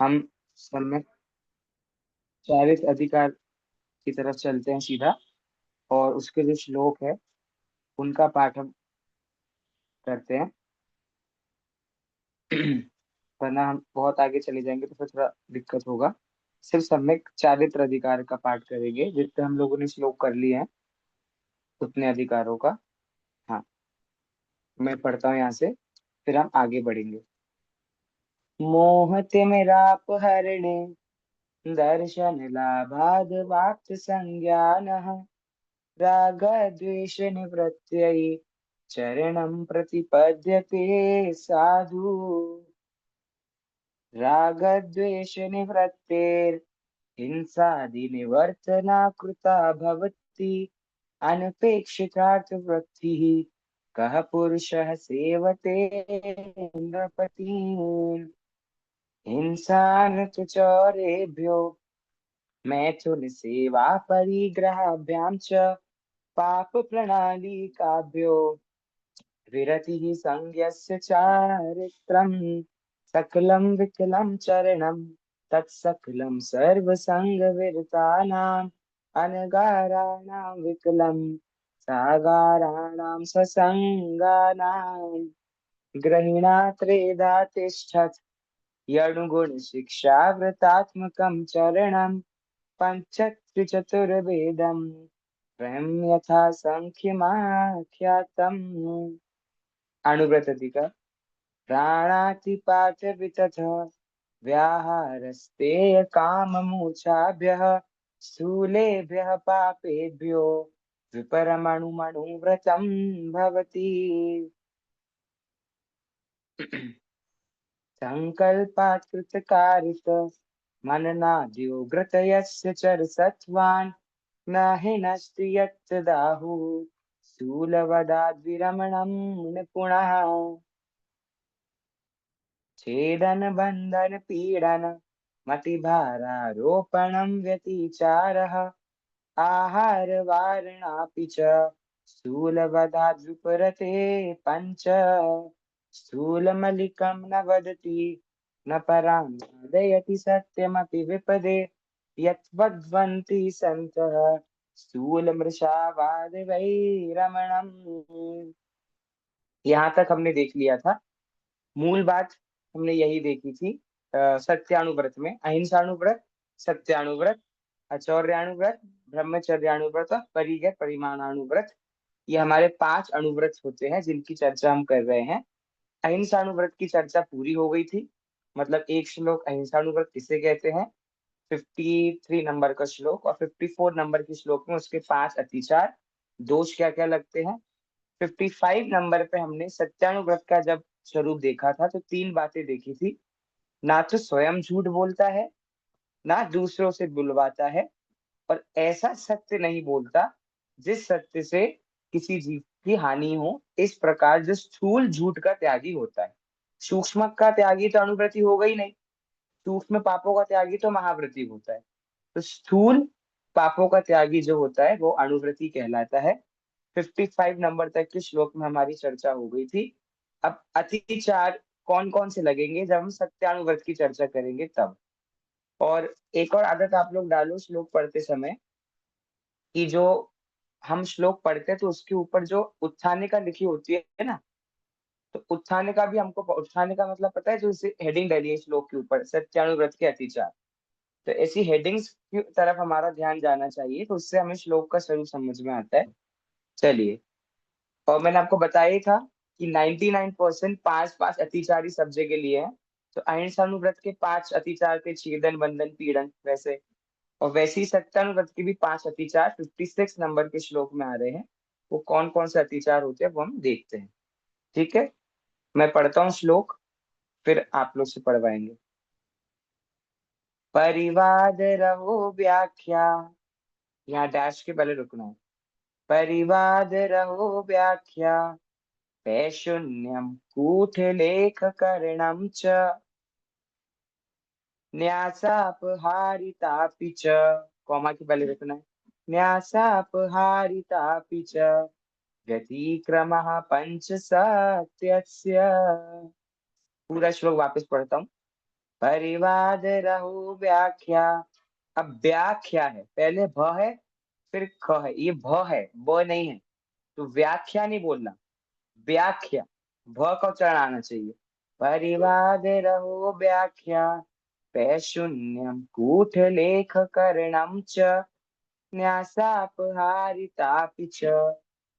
हम सम्यक चारित्र अधिकार की तरफ चलते हैं सीधा, और उसके जो श्लोक है उनका पाठ हम करते हैं। वरना हम बहुत आगे चले जाएंगे तो फिर थोड़ा दिक्कत होगा। सिर्फ सम्यक चारित्र अधिकार का पाठ करेंगे, जितने हम लोगों ने श्लोक कर लिए हैं उतने अधिकारों का। हाँ, मैं पढ़ता हूँ यहाँ से, फिर हम आगे बढ़ेंगे। मोहते मेराप हरणे दर्शन लाभाद वाक् संज्ञान राग द्वेष निवृत्त्यै चरणं प्रतिपद्यते साधु। राग द्वेष निवृत्तेर् हिंसादि निवर्तना कृता भवति अनपेक्षितार्थवृत्तिः। कः पुरुषः सेवते नृपतीन् हिंसा न तु चौरेभ्यो मैथुन सेवा परिग्रहाभ्यां च पाप प्रणालीकाभ्यो विरतिः संज्ञस्य चारित्रम् सकलं विकलं चरणं तत्सकलं सर्वसंगविरतानाम् अनगाराणां विकलं सागाराणां ससंगानां ग्रहिणात्रेधा तिष्ठत् यणुगुणशिक्षावृतात्मकं चरणं पञ्चत्रिचतुर्वेदं स्वयं यथा संख्यमाख्यातम्। अनुव्रत अधिकार। प्राणातिपात वितथ व्याहारस्तेय काममूर्छाभ्यः स्थूलेभ्यः पापेभ्यो विपरमणुमणुव्रतं भवति। संकल्पात् कृतकारित मननाद्यो घृतयस्य चरसत्वान् न हिनस्ति यत्तदाहुः स्थूलवदाद्विरमणं निपुणः। छेदन बंधन पीडन मतिभारारोपणं व्यतिचारः आहार वारणापि च स्थूलवदाद्विपरते पञ्च। स्थूलमलिकं न वदति न परां वादयति सत्यमपि विपदे यत् सन्तः स्थूलमृषावादवैरमणम्। यहाँ तक हमने देख लिया था। मूल बात हमने यही देखी थी। सत्यानुव्रत में अहिंसानुव्रत, सत्यानुव्रत, अचौर्यानुव्रत, ब्रह्मचर्यानुव्रत और परिग्रह परिमाणानुव्रत, ये हमारे 5 अनुव्रत होते हैं जिनकी चर्चा हम कर रहे हैं। अहिंसानुव्रत की चर्चा पूरी हो गई थी। मतलब एक श्लोक अहिंसानुव्रत किसे कहते हैं, 53 नंबर का श्लोक, और 54 नंबर के श्लोक में उसके 5 अतिचार, दोष क्या क्या लगते हैं। 55 नंबर पे हमने सत्यानुव्रत का जब स्वरूप देखा था तो 3 बातें देखी थी। ना तो स्वयं झूठ बोलता है, ना दूसरों से बुलवाता है, और ऐसा सत्य नहीं बोलता जिस सत्य से किसी जीव की हानि हो। इस प्रकार जो स्थूल झूठ का त्यागी होता है। सूक्ष्म का त्यागी तो अनुव्रती होगा ही नहीं, सूक्ष्म पापों का त्यागी तो महाव्रती होता है। तो स्थूल पापों का त्यागी जो होता है वो अनुव्रती कहलाता है। 55 नंबर तक के श्लोक में हमारी चर्चा हो गई थी। अब अतिचार कौन कौन से लगेंगे जब हम सत्यानुव्रत की चर्चा करेंगे तब। और एक और आदत आप लोग डालो श्लोक पढ़ते समय, कि जो हम श्लोक पढ़ते हैं तो उसके ऊपर जो उत्थानिका लिखी होती है ना, तो उत्थानिका भी हमको, उत्थानिका मतलब पता है, जो इसे हेडिंग डाली है श्लोक के ऊपर, सत्यानुव्रत के अतिचार। तो ऐसी हेडिंग्स की तरफ हमारा ध्यान जाना चाहिए, तो उससे हमें श्लोक का स्वरूप समझ में आता है। चलिए, और मैंने आपको बताया ही था कि 99% 5 5 अतिचारी सब जगह लिए हैं। तो अहिंसानुव्रत के 5 अतिचार थे, छेदन बंधन पीड़न, वैसे। और वैसे ही सत्यानुव्रत के भी 5 अतिचार 56 नंबर के श्लोक में आ रहे हैं। वो कौन कौन से अतिचार होते हैं वो हम देखते हैं। ठीक है, मैं पढ़ता हूँ श्लोक, फिर आप लोग से पढ़वाएंगे। परिवाद रहो व्याख्या, यहाँ डैश के पहले रुकना है। परिवाद रहो व्याख्या पैशून्यम कूटलेख करणम च न्यासापहारितापि च, कॉमा के पहले रखना है। न्यासापहारितापि च व्यतिक्रमः पंच सत्यस्य। पूरा श्लोक वापस पढ़ता हूँ। परिवाद रहो व्याख्या। अब व्याख्या है, पहले भ है फिर ख है, ये भ है ब नहीं है, तो व्याख्या नहीं बोलना, व्याख्या, भ का उच्चारण आना चाहिए। परिवाद रहो व्याख्या, पैशून्यम कूटलेख करणम च, न्यासापहारितापि च,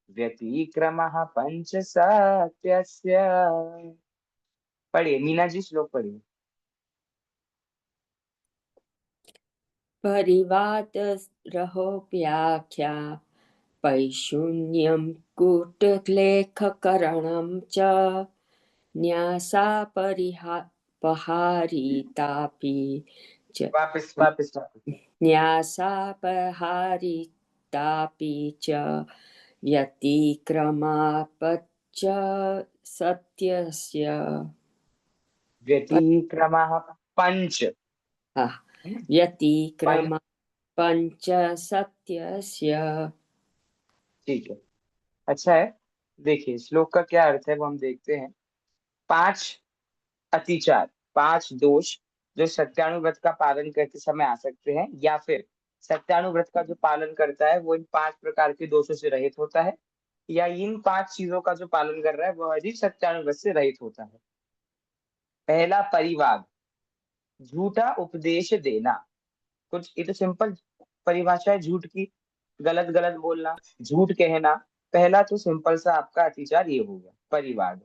व्यतिक्रमः पंच सत्यस्य। पढ़िए मीना जी, श्लोक पढ़िए। परिवाद रहो व्याख्या, पैशून्यं कूटलेखकरणं च, न्यासापरिहारितापि च, वापस वापस वापस। न्यासापहारितापि च, व्यतिक्रमापच्च सत्यस्य। व्यतिक्रमः पंच, है ना? व्यतिक्रमा पंच सत्यस्य। ठीक है, अच्छा है। देखिए श्लोक का क्या अर्थ है वो हम देखते हैं। पांच अतिचार, पांच दोष जो सत्यानुव्रत का पालन करते समय आ सकते हैं, या फिर सत्यानुव्रत का जो पालन करता है वो इन पांच प्रकार के दोषों से रहित होता है, या इन पांच चीजों का जो पालन कर रहा है वह भी सत्यानुव्रत से रहित होता है। पहला परिवाद, झूठा उपदेश देना। कुछ ये तो सिंपल परिभाषा है झूठ की, गलत गलत बोलना, झूठ कहना। पहला तो सिंपल सा आपका अतिचार ये हो गया, परिवाद।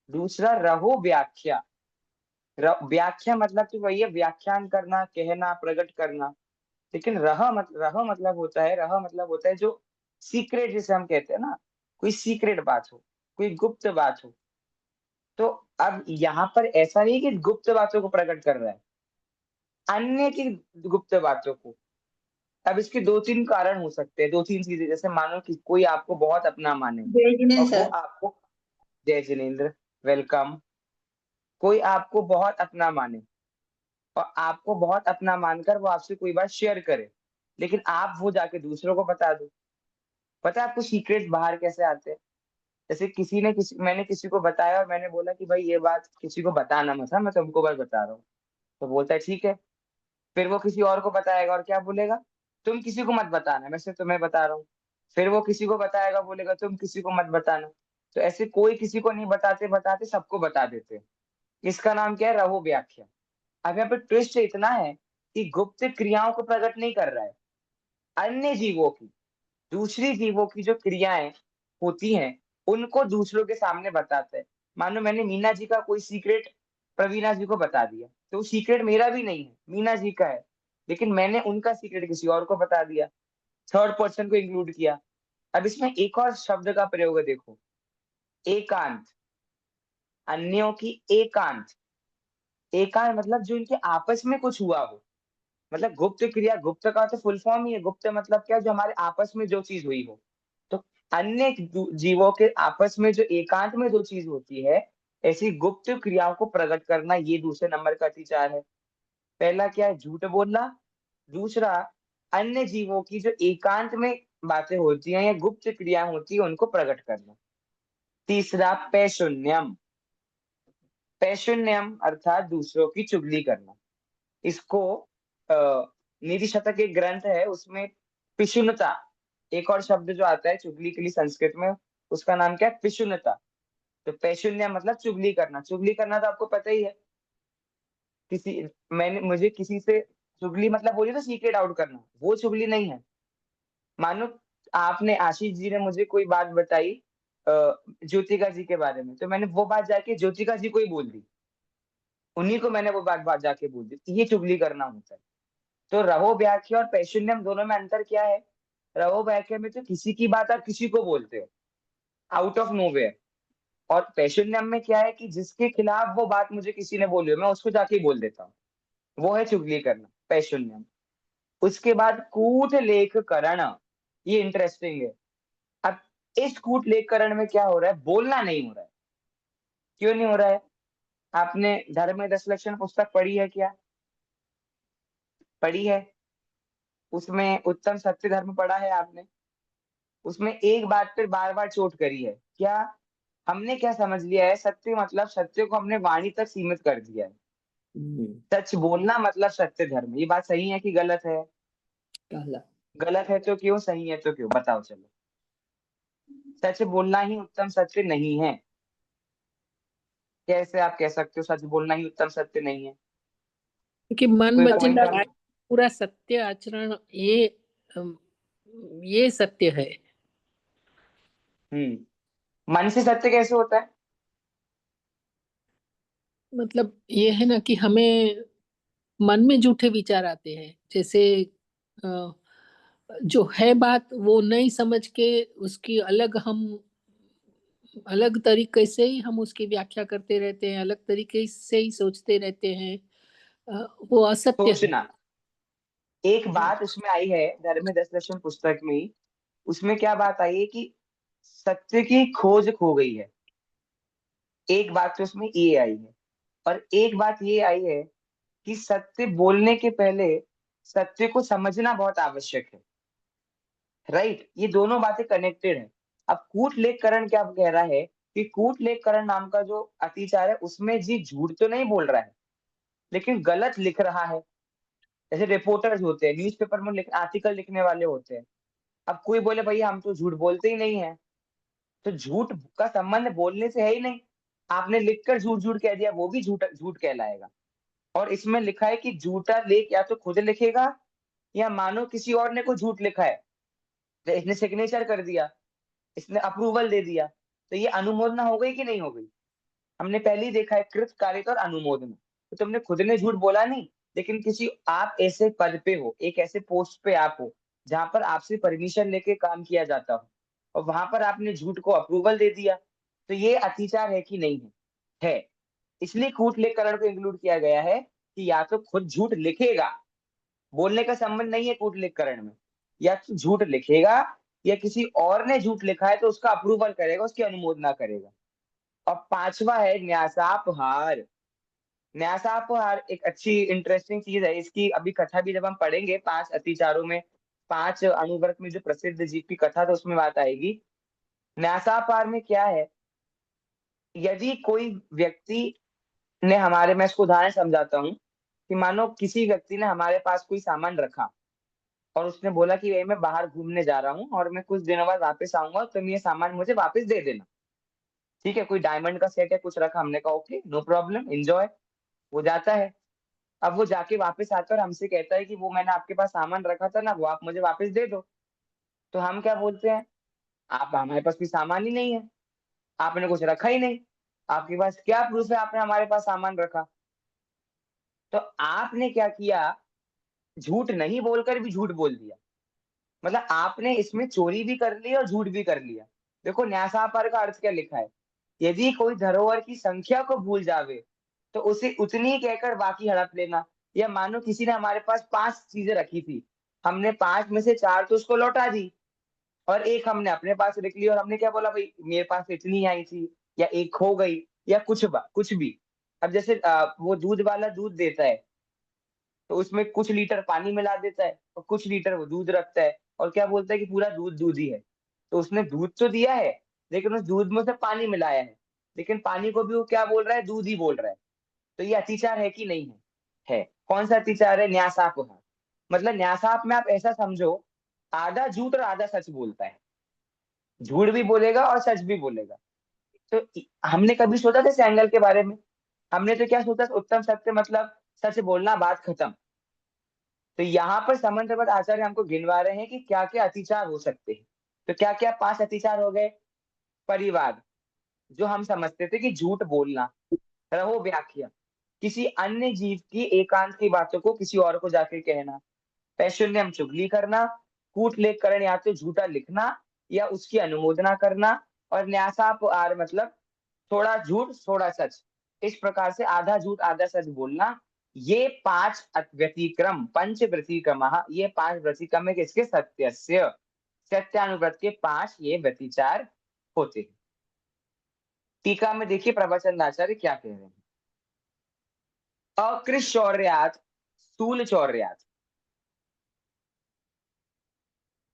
दूसरा रहो व्याख्या। व्याख्या मतलब तो वही है, व्याख्यान करना, कहना, प्रकट करना। लेकिन रह मतलब होता है, रह मतलब होता है जो सीक्रेट, जिसे हम कहते हैं ना, कोई सीक्रेट बात हो, कोई गुप्त बात हो। तो अब यहाँ पर ऐसा नहीं कि गुप्त बातों को प्रकट कर रहा है, अन्य की गुप्त बातों को। अब इसके दो तीन कारण हो सकते हैं, दो तीन चीजें, जैसे मानो कि कोई आपको बहुत अपना माने जय जिनेन्द्र और वो सर। आपको, जय जिनेन्द्र, वेलकम। कोई आपको बहुत अपना माने और आपको बहुत अपना मानकर वो आपसे कोई बात शेयर करे, लेकिन आप वो जाके दूसरों को बता दो। पता है आपको सीक्रेट बाहर कैसे आते हैं? जैसे मैंने किसी को बताया और मैंने बोला कि भाई ये बात किसी को बताना मत, हाँ, मैं तुमको बस बता रहा हूँ। तो बोलता है ठीक है। फिर वो किसी और को बताएगा और क्या बोलेगा, तुम किसी को मत बताना, मैं सिर्फ तुम्हें बता रहा हूँ। फिर वो किसी को बताएगा, बोलेगा तुम किसी को मत बताना। तो ऐसे कोई किसी को नहीं बताते बताते सबको बता देते हैं। इसका नाम क्या है, रहो व्याख्या। अब यहाँ पे ट्विस्ट इतना है कि गुप्त क्रियाओं को प्रकट नहीं कर रहा है, अन्य जीवों की, दूसरी जीवों की जो क्रियाएं होती हैं उनको दूसरों के सामने बताते हैं। मानो मैंने मीना जी का कोई सीक्रेट प्रवीणा जी को बता दिया, तो वो सीक्रेट मेरा भी नहीं है, मीना जी का है, लेकिन मैंने उनका सीक्रेट किसी और को बता दिया, थर्ड पर्सन को इंक्लूड किया। अब इसमें एक और शब्द का प्रयोग है, देखो, एकांत, अन्यों की एकांत। एकांत मतलब जो इनके आपस में कुछ हुआ हो, मतलब गुप्त क्रिया, गुप्त का तो फुल फॉर्म ही है, गुप्त मतलब क्या, जो हमारे आपस में जो चीज हुई हो। तो अन्य जीवों के आपस में जो एकांत में जो चीज होती है, ऐसी गुप्त क्रियाओं को प्रकट करना, ये दूसरे नंबर का अतिचार है। पहला क्या है, झूठ बोलना। दूसरा, अन्य जीवों की जो एकांत में बातें होती हैं या गुप्त क्रियाएं होती है उनको प्रकट करना। तीसरा, पैशून्यम। पैशून्यम अर्थात दूसरों की चुगली करना। इसको नीति शतक एक ग्रंथ है, उसमें पिशुनता, एक और शब्द जो आता है चुगली के लिए संस्कृत में, उसका नाम क्या है, पिशुनता। तो पैशून्य मतलब चुगली करना। चुगली करना तो आपको पता ही है, किसी मैंने मुझे किसी से चुगली मतलब बोली तो सीक्रेट आउट करना, वो चुगली नहीं है। मानो आपने, आशीष जी ने मुझे कोई बात बताई ज्योतिका जी के बारे में, तो मैंने वो बात जाके ज्योतिका जी को ही बोल दी, उन्हीं को मैंने वो बात जाके बोल दी, ये चुगली करना होता है। तो रहो व्याख्या और पैशून्यम दोनों में अंतर क्या है? रहो व्याख्या में तो किसी की बात आप किसी को बोलते हो आउट ऑफ नोवेयर, और पैशून्यम में क्या है कि जिसके खिलाफ वो बात मुझे किसी ने बोली हो मैं उसको जाके ही बोल देता हूँ, वो है चुगली करना, पैशून्यम। उसके बाद कूट लेख करण, ये इंटरेस्टिंग है। अब इस कूट लेख करण में क्या हो रहा है, बोलना नहीं हो रहा है। क्यों नहीं हो रहा है? आपने धर्म में 10 लक्षण पुस्तक पढ़ी है क्या? पढ़ी है? उसमें उत्तम सत्य धर्म पढ़ा है आपने? उसमें एक बात पर बार बार चोट करी है क्या? हमने क्या समझ लिया है, सत्य मतलब सत्य को हमने वाणी तक सीमित कर दिया है। सच बोलना मतलब सत्य धर्म, ये बात सही है कि गलत है? गलत। गलत है तो क्यों, सही है तो क्यों, बताओ चलो। सच बोलना ही उत्तम सत्य नहीं है। कैसे आप कह सकते हो सच बोलना ही उत्तम सत्य नहीं है? क्योंकि मन कोई वचन पॉइंट काया पूरा सत्य आचरण, अम, ये सत्य है। मन से सत्य कैसे होता है? मतलब ये है ना कि हमें मन में झूठे विचार आते हैं, जैसे अ, जो है बात वो नहीं समझ के उसकी हम अलग तरीके से ही हम उसकी व्याख्या करते रहते हैं, अलग तरीके से ही सोचते रहते हैं। वो असत्य है। सोचना। एक बात उसमें आई है धर्म दस दर्शन पुस्तक में ही, उसमें क्या बात आई है कि सत्य की खोज खो गई है। एक बात तो उसमें ये आई है, और एक बात ये आई है कि सत्य बोलने के पहले सत्य को समझना बहुत आवश्यक है। राइट, ये दोनों बातें कनेक्टेड है। अब कूटलेखकरण क्या कह रहा है कि कूटलेखकरण नाम का जो अतिचार है उसमें जी झूठ तो नहीं बोल रहा है, लेकिन गलत लिख रहा है। जैसे रिपोर्टर्स होते हैं, न्यूज़पेपर में आर्टिकल लिखने वाले होते हैं। अब कोई बोले भैया हम तो झूठ बोलते ही नहीं है, तो झूठ का संबंध बोलने से है ही नहीं। आपने लिखकर झूठ झूठ कह दिया, वो भी झूठ झूठ कहलाएगा। और इसमें लिखा है कि झूठा लेख या तो खुद लिखेगा, या मानो किसी और ने को झूठ लिखा है, तो इसने सिग्नेचर कर दिया, इसने अप्रूवल दे दिया, तो ये अनुमोदना हो गई कि नहीं हो गई? हमने पहले ही देखा है कृत कारित और अनुमोदन। तो तुमने खुद ने झूठ बोला नहीं, लेकिन किसी आप ऐसे पद पे हो, एक ऐसे पोस्ट पे आप हो जहां पर आपसे परमिशन लेके काम किया जाता हो, और वहां पर आपने झूठ को अप्रूवल दे दिया, तो ये अतिचार है कि नहीं है? है। इसलिए कूटलेखकरण को इंक्लूड किया गया है कि या तो खुद झूठ लिखेगा, बोलने का संबंध नहीं है कूटलेखकरण में, या तो झूठ लिखेगा, या किसी और ने झूठ लिखा है तो उसका अप्रूवल करेगा, उसकी अनुमोदना करेगा। और पांचवा है न्यासापहार। न्यासापहार एक अच्छी इंटरेस्टिंग चीज है, इसकी अभी कथा भी जब हम पढ़ेंगे 5 अतिचारों में, 5 अनुव्रत में जो प्रसिद्ध जीव की कथा, तो उसमें बात आएगी। न्यासापहार में क्या है, यदि कोई व्यक्ति ने हमारे, मैं इसको उदाहरण समझाता हूँ, कि मानो किसी व्यक्ति ने हमारे पास कोई सामान रखा, और उसने बोला कि भाई मैं बाहर घूमने जा रहा हूँ और मैं कुछ दिनों बाद वापस आऊंगा, तुम ये सामान मुझे वापस दे देना। ठीक है, कोई डायमंड का सेट है, कुछ रखा, हमने कहा ओके नो प्रॉब्लम एंजॉय। वो जाता है, अब वो जाके वापस आता है और हमसे कहता है कि वो मैंने आपके पास सामान रखा था ना, वो आप मुझे वापस दे दो। तो हम क्या बोलते हैं, आप, हमारे पास कोई सामान ही नहीं है, आपने कुछ रखा ही नहीं, आपके पास क्या प्रूफ है आपने हमारे पास सामान रखा? तो आपने क्या किया, झूठ नहीं बोलकर भी झूठ बोल दिया। मतलब आपने इसमें चोरी भी कर ली और झूठ भी कर लिया। देखो न्यासापर का अर्थ क्या लिखा है, यदि कोई धरोहर की संख्या को भूल जावे तो उसे उतनी ही कहकर बाकी हड़प लेना। या मानो किसी ने हमारे पास 5 चीजें रखी थी, हमने 5 में से 4 तो उसको लौटा दी, और एक हमने अपने पास रख ली, और हमने क्या बोला भाई मेरे पास तो इतनी आई थी, या एक खो गई, या कुछ भी। अब जैसे वो दूध वाला दूध देता है, तो उसमें कुछ लीटर पानी मिला देता है और कुछ लीटर वो दूध रखता है, और क्या बोलता है कि पूरा दूध दूध ही है। तो उसने दूध तो दिया है, लेकिन उस दूध में से पानी मिलाया है, लेकिन पानी को भी वो क्या बोल रहा है, दूध ही बोल रहा है। तो ये अतिचार है कि नहीं है? है। कौन सा अतिचार है? न्यासापहार। मतलब न्यासाप में आप ऐसा समझो, आधा झूठ और आधा सच बोलता है, झूठ भी बोलेगा और सच भी बोलेगा। तो हमने कभी सोचा था इस एंगल के बारे में? हमने तो क्या सोचा, उत्तम सत्य मतलब सच बोलना, बात खत्म। तो यहाँ पर समन्वयक आचार्य हमको गिनवा रहे हैं कि क्या क्या अतिचार हो सकते हैं। तो क्या क्या 5 अतिचार हो गए? परिवाद, जो हम समझते थे कि झूठ बोलना। रहो व्याख्या, किसी अन्य जीव की एकांत की बातों को किसी और को जाके कहना। पैशून्यम, चुगली करना। कूटलेखकरण, या तो झूठा लिखना या उसकी अनुमोदना करना। और न्यासापहार मतलब थोड़ा झूठ थोड़ा सच, इस प्रकार से आधा झूठ आधा सच बोलना। ये 5 व्यतिक्रम, पंच व्यतिक्रम, ये 5 व्यतिक्रम है किसके? सत्यस्य। सत्यानुव्रत के 5 ये व्यतिचार होते हैं। टीका में देखिए प्रवचन आचार्य क्या कह रहे हैं। अकृत शौर्यात स्थूल चौर्यात।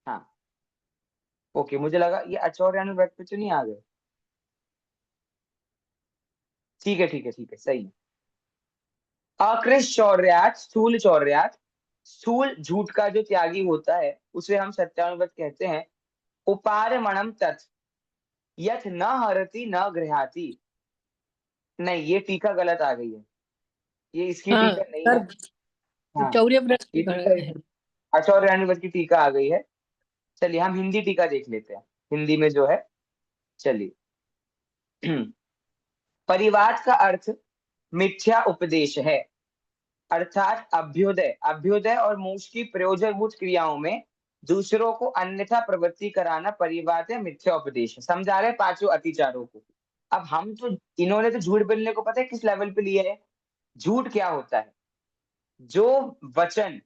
हाँ, ओके, मुझे लगा ये अचौर्यानुव्रत पे तो नहीं आ गए। ठीक है ठीक है ठीक है, सही है। अकृत शौर्यात स्थूल चौर्यात, स्थूल झूठ का जो त्यागी होता है उसे हम सत्यानुगत कहते हैं। उपारमणम तत् यथ न हरति न गृहाति। नहीं, ये टीका गलत आ गई है, ये इसकी हाँ टीका नहीं है। सर, हाँ, चौर्य व्रत ये टीका है। आचार्यानुगत की टीका आ गई है। चलिए हम हिंदी टीका देख लेते हैं, हिंदी में जो है। चलिए परिवाद का अर्थ मिथ्या उपदेश है, अर्थात अभ्युदय, अभ्युदय और मोक्ष की प्रयोजनभूत क्रियाओं में दूसरों को अन्यथा प्रवृत्ति कराना परिवाद या मिथ्या उपदेश है। समझा रहे पांचों अतिचारों को। अब हम तो, इन्होंने तो झूठ बोलने को पता है किस लेवल पे लिया है। झूठ क्या होता है? जो वचन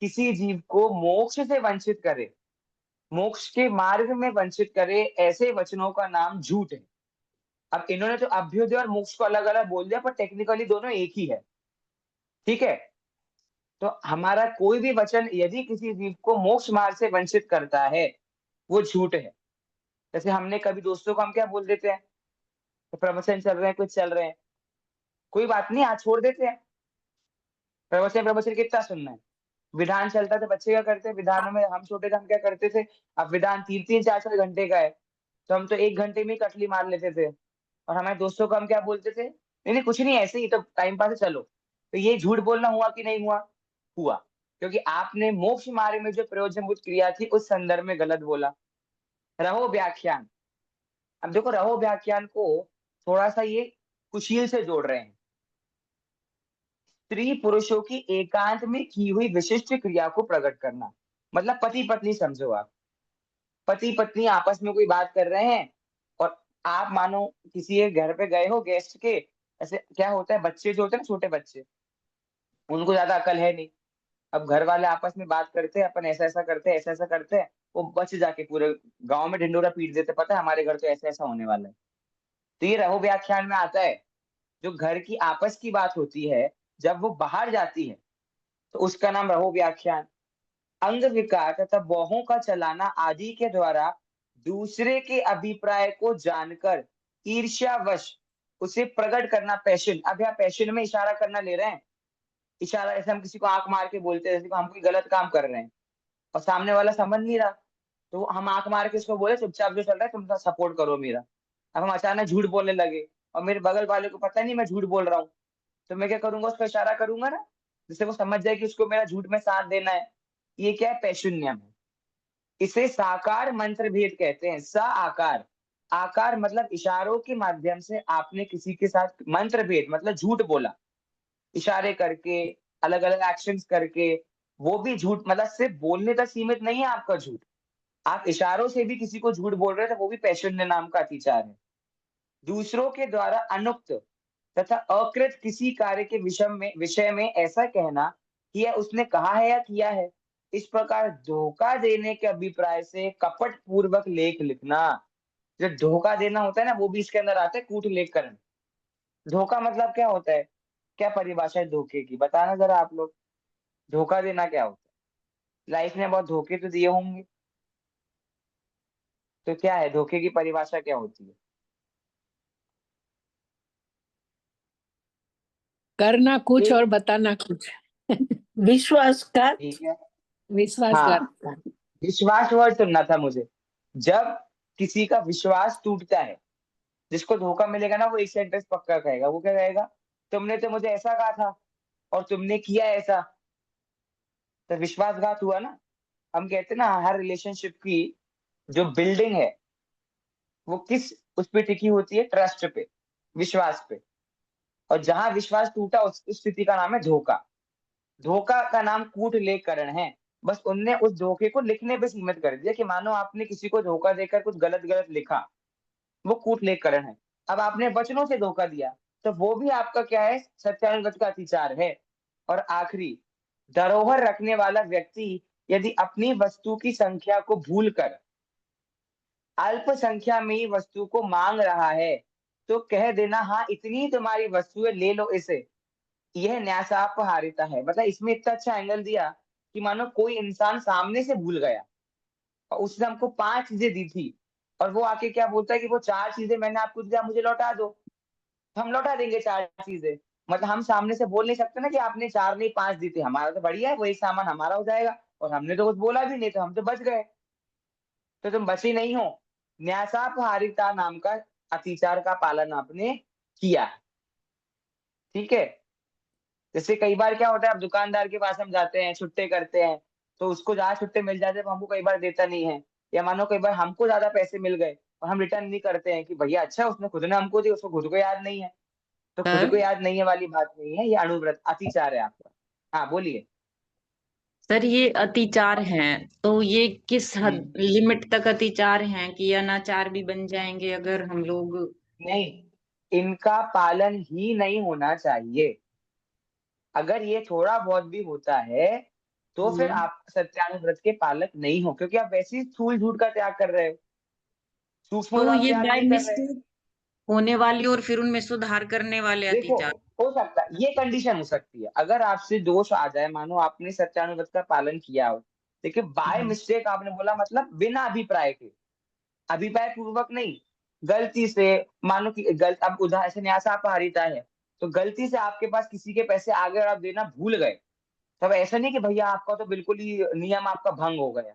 किसी जीव को मोक्ष से वंचित करे, मोक्ष के मार्ग में वंचित करे, ऐसे वचनों का नाम झूठ है। अब इन्होंने तो अभ्युदय और मोक्ष को अलग अलग बोल दिया, पर टेक्निकली दोनों एक ही है। ठीक है, तो हमारा कोई भी वचन यदि किसी जीव को मोक्ष मार्ग से वंचित करता है, वो झूठ है। जैसे हमने कभी दोस्तों को हम क्या बोल देते हैं, तो प्रवचन चल रहे हैं, कुछ चल रहे हैं, कोई बात नहीं, आज छोड़ देते हैं। प्रवचन प्रवचन कितना सुनना है। विधान चलता था, बच्चे क्या करते हैं, विधानों में हम छोटे थे हम क्या करते थे, अब विधान 3-3, 4-4 घंटे का है, तो हम तो 1 घंटे में ही कटली मार लेते थे। और हमारे दोस्तों को हम क्या बोलते थे, नहीं नहीं कुछ नहीं, ऐसे ही तो टाइम पास है, चलो। तो ये झूठ बोलना हुआ कि नहीं हुआ? हुआ, क्योंकि आपने मोक्ष मार्ग में जो प्रयोजनभूत क्रिया थी उस संदर्भ में गलत बोला। रहो व्याख्यान। अब देखो, रहो व्याख्यान को थोड़ा सा ये कुशील से जोड़ रहे हैं। स्त्री पुरुषों की एकांत में की हुई विशिष्ट क्रिया को प्रकट करना, मतलब पति पत्नी समझो आप। पति पत्नी आपस में कोई बात कर रहे हैं, और आप मानो किसी के घर पे गए हो गेस्ट के। ऐसे क्या होता है, बच्चे जो होते हैं ना, छोटे बच्चे, उनको ज्यादा अकल है नहीं। अब घर वाले आपस में बात करते हैं, अपन ऐसा ऐसा करते हैं, ऐसा ऐसा करते हैं, वो बच जाके पूरे गांव में ढिंडोरा पीट देते, पता है हमारे घर तो ऐसा ऐसा होने वाला है। तो ये रहो व्याख्यान में आता है। जो घर की आपस की बात होती है, जब वो बाहर जाती है, तो उसका नाम रहो व्याख्यान। अंग विकार तथा बाहों का चलाना आदि के द्वारा दूसरे के अभिप्राय को जानकर ईर्ष्यावश उसे प्रकट करना पैशन। अब यहाँ पैशन में इशारा करना ले रहे हैं। इशारा ऐसे हम किसी को आंख मार के बोलते हैं, जैसे को हम कोई गलत काम कर रहे हैं और सामने वाला समझ नहीं रहा, तो हम आंख मार के उसको बोले चुपचाप जो चल रहा है तुम सपोर्ट करो मेरा। अब हम अचानक झूठ बोलने लगे और मेरे बगल वाले को पता नहीं मैं झूठ बोल रहा हूँ, तो मैं क्या करूंगा, उसको इशारा करूंगा ना, जिससे वो समझ जाए कि उसको मेरा झूठ में साथ देना है। ये क्या है, पैशून्यम है। इसे साकार मंत्र भेद कहते हैं। सा आकार, आकार मतलब इशारों के माध्यम से आपने किसी के साथ मंत्र भेद मतलब झूठ बोला, इशारे करके, अलग अलग एक्शंस करके। वो भी झूठ मतलब सिर्फ बोलने तक सीमित नहीं है आपका झूठ, आप इशारों से भी किसी को झूठ बोल रहे थे, वो भी पैशून्य नाम का अतिचार है। दूसरों के द्वारा अनुक्त तथा अकृत किसी कार्य के विषय में ऐसा कहना कि यह उसने कहा है या किया है, इस प्रकार धोखा देने के अभिप्राय से कपट पूर्वक लेख लिखना। जो धोखा देना होता है ना, वो भी इसके अंदर आता है, कूट लेखकरण। धोखा मतलब क्या होता है, क्या परिभाषा है धोखे की, बताना जरा आप लोग। धोखा देना क्या होता है? लाइफ में बहुत धोखे तो दिए होंगे, तो क्या है धोखे की परिभाषा, क्या होती है? करना कुछ ये और बताना कुछ। विश्वासघात। ठीक है। विश्वासघात। हाँ, विश्वास वर्ड सुनना था मुझे। जब किसी का विश्वास टूटता है, जिसको धोखा मिलेगा ना, वो एक सेंटेंस पक्का कहेगा। वो क्या कहेगा, तुमने तो मुझे ऐसा कहा था और तुमने किया ऐसा, तो विश्वासघात हुआ ना। हम कहते हैं ना, हर रिलेशनशिप की जो बिल्डिंग है वो किस उस पे टिकी होती है, ट्रस्ट पे, विश्वास पे। और जहां विश्वास टूटा, उस स्थिति का नाम है धोखा। धोखा का नाम कूट लेखकरण है। बस उनने उस धोखे को लिखने पे सीमित कर दिया कि मानो आपने किसी को धोखा देकर कुछ गलत गलत लिखा, वो कूट लेखकरण है। अब आपने वचनों से धोखा दिया, तो वो भी आपका क्या है, सत्यानुगत का अतिचार है। और आखिरी, धरोहर रखने वाला व्यक्ति यदि अपनी वस्तु की संख्या को भूलकर अल्प संख्या में ही वस्तु को मांग रहा है, तो कह देना, हाँ इतनी ही तुम्हारी वस्तु है, ले लो इसे। यह न्यासापहारिता है। मतलब इसमें इतना अच्छा एंगल दिया कि मानो कोई इंसान सामने से भूल गया और उसने हमको 5 चीजें दी थी, और वो आके क्या बोलता है कि वो 4 चीजें मैंने आपको दी, आप मुझे लौटा दो। तो हम लौटा देंगे 4 चीजें। मतलब हम सामने से बोल नहीं सकते ना कि आपने 4 नहीं 5 दी थी, हमारा तो बढ़िया है, वही सामान हमारा हो जाएगा, और हमने तो कुछ बोला भी नहीं, तो हम तो बच गए। तो तुम बची नहीं हो। न्यासापहारिता नाम का अतिचार का पालन आपने किया। ठीक है। जैसे कई बार क्या होता है, अब दुकानदार के पास हम जाते हैं, छुट्टे करते हैं, तो उसको ज्यादा छुट्टे मिल जाते हैं तो हमको कई बार देता नहीं है। या मानो कई बार हमको ज्यादा पैसे मिल गए और हम रिटर्न नहीं करते हैं कि भैया अच्छा उसने खुद ने हमको दी, उसको खुद को याद नहीं है। तो खुद को सर याद नहीं है वाली बात नहीं है, ये अनुव्रत अतिचार है आपका। हाँ बोलिए। सर ये अतिचार हैं तो ये किस हद हम्म। लिमिट तक अतिचार हैं कि अनाचार भी बन जाएंगे अगर हम लोग। नहीं, इनका पालन ही नहीं होना चाहिए। अगर ये थोड़ा बहुत भी होता है तो फिर हम्म, आप सत्यानुव्रत के पालक नहीं हो, क्योंकि आप वैसे ही स्थूल झूठ का त्याग कर रहे हो, सूक्ष्म तो का ये त्याग बाय नहीं कर रहे। मिस्टेक होने वाली और फिर उनमें सुधार करने वाले देखो, अतिचार। हो सकता है ये कंडीशन हो सकती है, अगर आपसे दोष आ जाए, मानो आपने सत्यानुव्रत का पालन किया हो, देखिए बाय हम्म, मिस्टेक आपने बोला, मतलब बिना अभिप्राय के, अभिप्राय पूर्वक नहीं, गलती से, मानो कि गलत, अब उदाहरण ऐसे न्यासापहारिता है, तो गलती से आपके पास किसी के पैसे आ गए और आप देना भूल गए, तब ऐसा नहीं कि भैया आपका तो बिल्कुल ही नियम आपका भंग हो गया।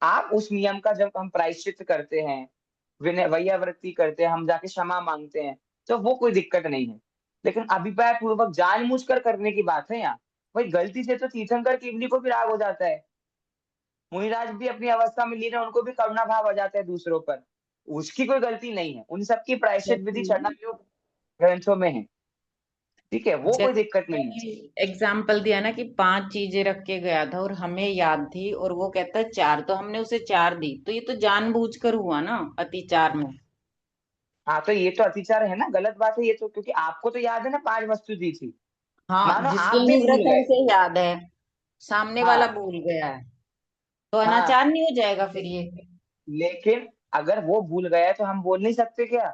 आप उस नियम का जब हम प्रायश्चित करते हैं, विनय वैयावृत्ति करते हैं, हम जाके क्षमा मांगते हैं, तो वो कोई दिक्कत नहीं है। लेकिन अभिप्राय पूर्वक जानबूझकर करने की बात है यहाँ। भाई गलती से तो तीर्थंकर केवली को भी राग हो जाता है, मुनिराज भी अपनी अवस्था में लीन है, उनको भी करुणा भाव आ जाता है दूसरों पर। उसकी कोई गलती नहीं है, उन सबकी प्रायश्चित विधि चरणामृत ग्रंथों में है। ठीक है, वो कोई दिक्कत नहीं है। एग्जाम्पल दिया ना कि 5 चीजें रख के गया था और हमें याद थी और वो कहता है 4, तो हमने उसे 4 दी, तो ये तो जानबूझकर हुआ ना अतिचार में। हाँ तो ये तो अतिचार है ना, गलत बात है ये तो, क्योंकि आपको तो याद है ना 5 वस्तु दी थी, हाँ, मानो जिसके आप भी भूल अनुव्रत है गए। उसे याद है, सामने वाला हाँ। भूल गया है, तो हाँ। अनाचार नहीं हो जाएगा फिर ये। लेकिन अगर वो भूल गया है तो हम बोल नहीं सकते क्या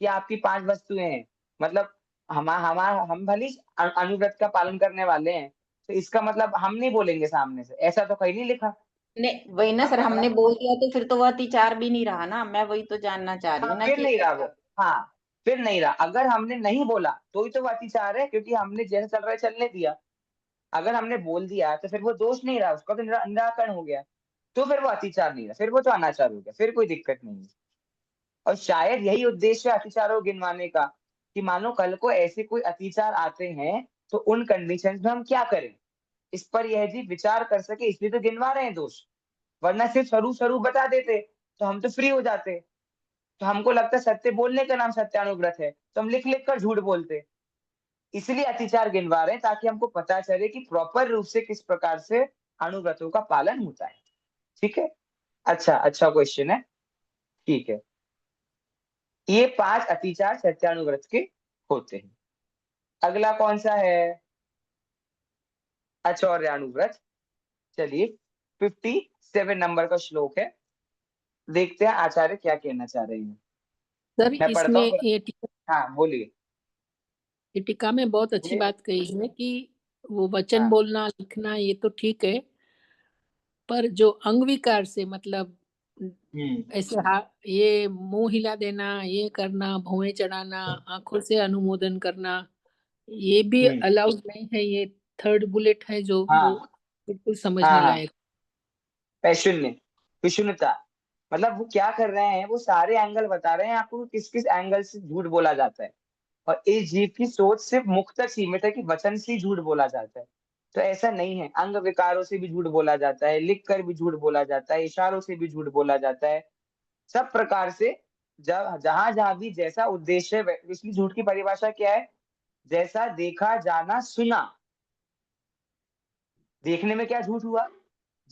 कि आपकी 5 वस्तुएं हैं। मतलब हम भले ही अनुव्रत का पालन करने वाले हैं, तो इसका मतलब हम नहीं बोलेंगे सामने से, ऐसा तो कहीं नहीं लिखा। ने वही ना सर, हमने हमने बोल दिया तो फिर तो वो अतिचार भी नहीं रहा ना, मैं वही तो जानना चाह रही हाँ हूँ ना फिर कि नहीं रहा वो। हाँ फिर नहीं रहा, अगर हमने नहीं बोला तो ही तो वो अतिचार है, क्योंकि हमने जैसे चल रहा है चलने दिया। अगर हमने बोल दिया तो फिर वो दोष नहीं रहा, उसका तो निराकरण हो गया, तो फिर वो अतिचार नहीं रहा, फिर वो तो अनाचार हो गया, फिर कोई दिक्कत नहीं है। और शायद यही उद्देश्य है अतिचारों को गिनवाने का, कि मानो कल को ऐसे कोई अतिचार आते हैं तो उन कंडीशंस में हम क्या करें, इस पर यह जी विचार कर सके, इसलिए तो गिनवा रहे हैं दोष। वरना सिर्फ स्वरूप स्वरूप बता देते तो हम तो फ्री हो जाते। तो हमको लगता है सत्य बोलने का नाम सत्यानुव्रत है, तो हम लिख लिख कर झूठ बोलते। इसलिए अतिचार गिनवा रहे हैं, ताकि हमको पता चले कि प्रॉपर रूप से किस प्रकार से अनुव्रतों का पालन होता है। ठीक है। अच्छा अच्छा क्वेश्चन है। ठीक है। ये 5 अतिचार सत्यानुव्रत के होते हैं। अगला कौन सा है? अचौर्यानुव्रत। चलिए, 57 नंबर का श्लोक है, देखते हैं आचार्य क्या कहना चाह रहे हैं। सर मैं पढ़ता इसमें हूँ फिर। हाँ बोलिए। ये टीका में बहुत अच्छी बोलिए। बात कही है कि वो वचन हाँ। बोलना लिखना ये तो ठीक है, पर जो अंग विकार से मतलब हम्म। ऐसे ये मुंह हिला देना, ये करना, भौहें चढ़ाना, आंखों से अनुमोदन करना, ये भी हम्म। अलाउड नहीं है। ये थर्ड बुलेट है जो वो हाँ। बिल्कुल हाँ। समझने हाँ। लायक। पैशुन्य, विषुन्नता, मतलब वो क्या कर रहे हैं, वो सारे एंगल बता रहे हैं आपको, किस किस एंगल से झूठ बोला जाता है। और इस जीव की सोच सिर्फ मुख तक सीमित है कि वचन से ही झूठ बोला जाता है। तो ऐसा नहीं है, अंग विकारों से भी झूठ बोला जाता है, लिख कर भी झूठ बोला जाता है, इशारों से भी झूठ बोला जाता है, सब प्रकार से। जब जहां जहां भी जैसा उद्देश्य है, इसलिए झूठ की परिभाषा क्या है? जैसा देखा जाना सुना। देखने में क्या झूठ हुआ,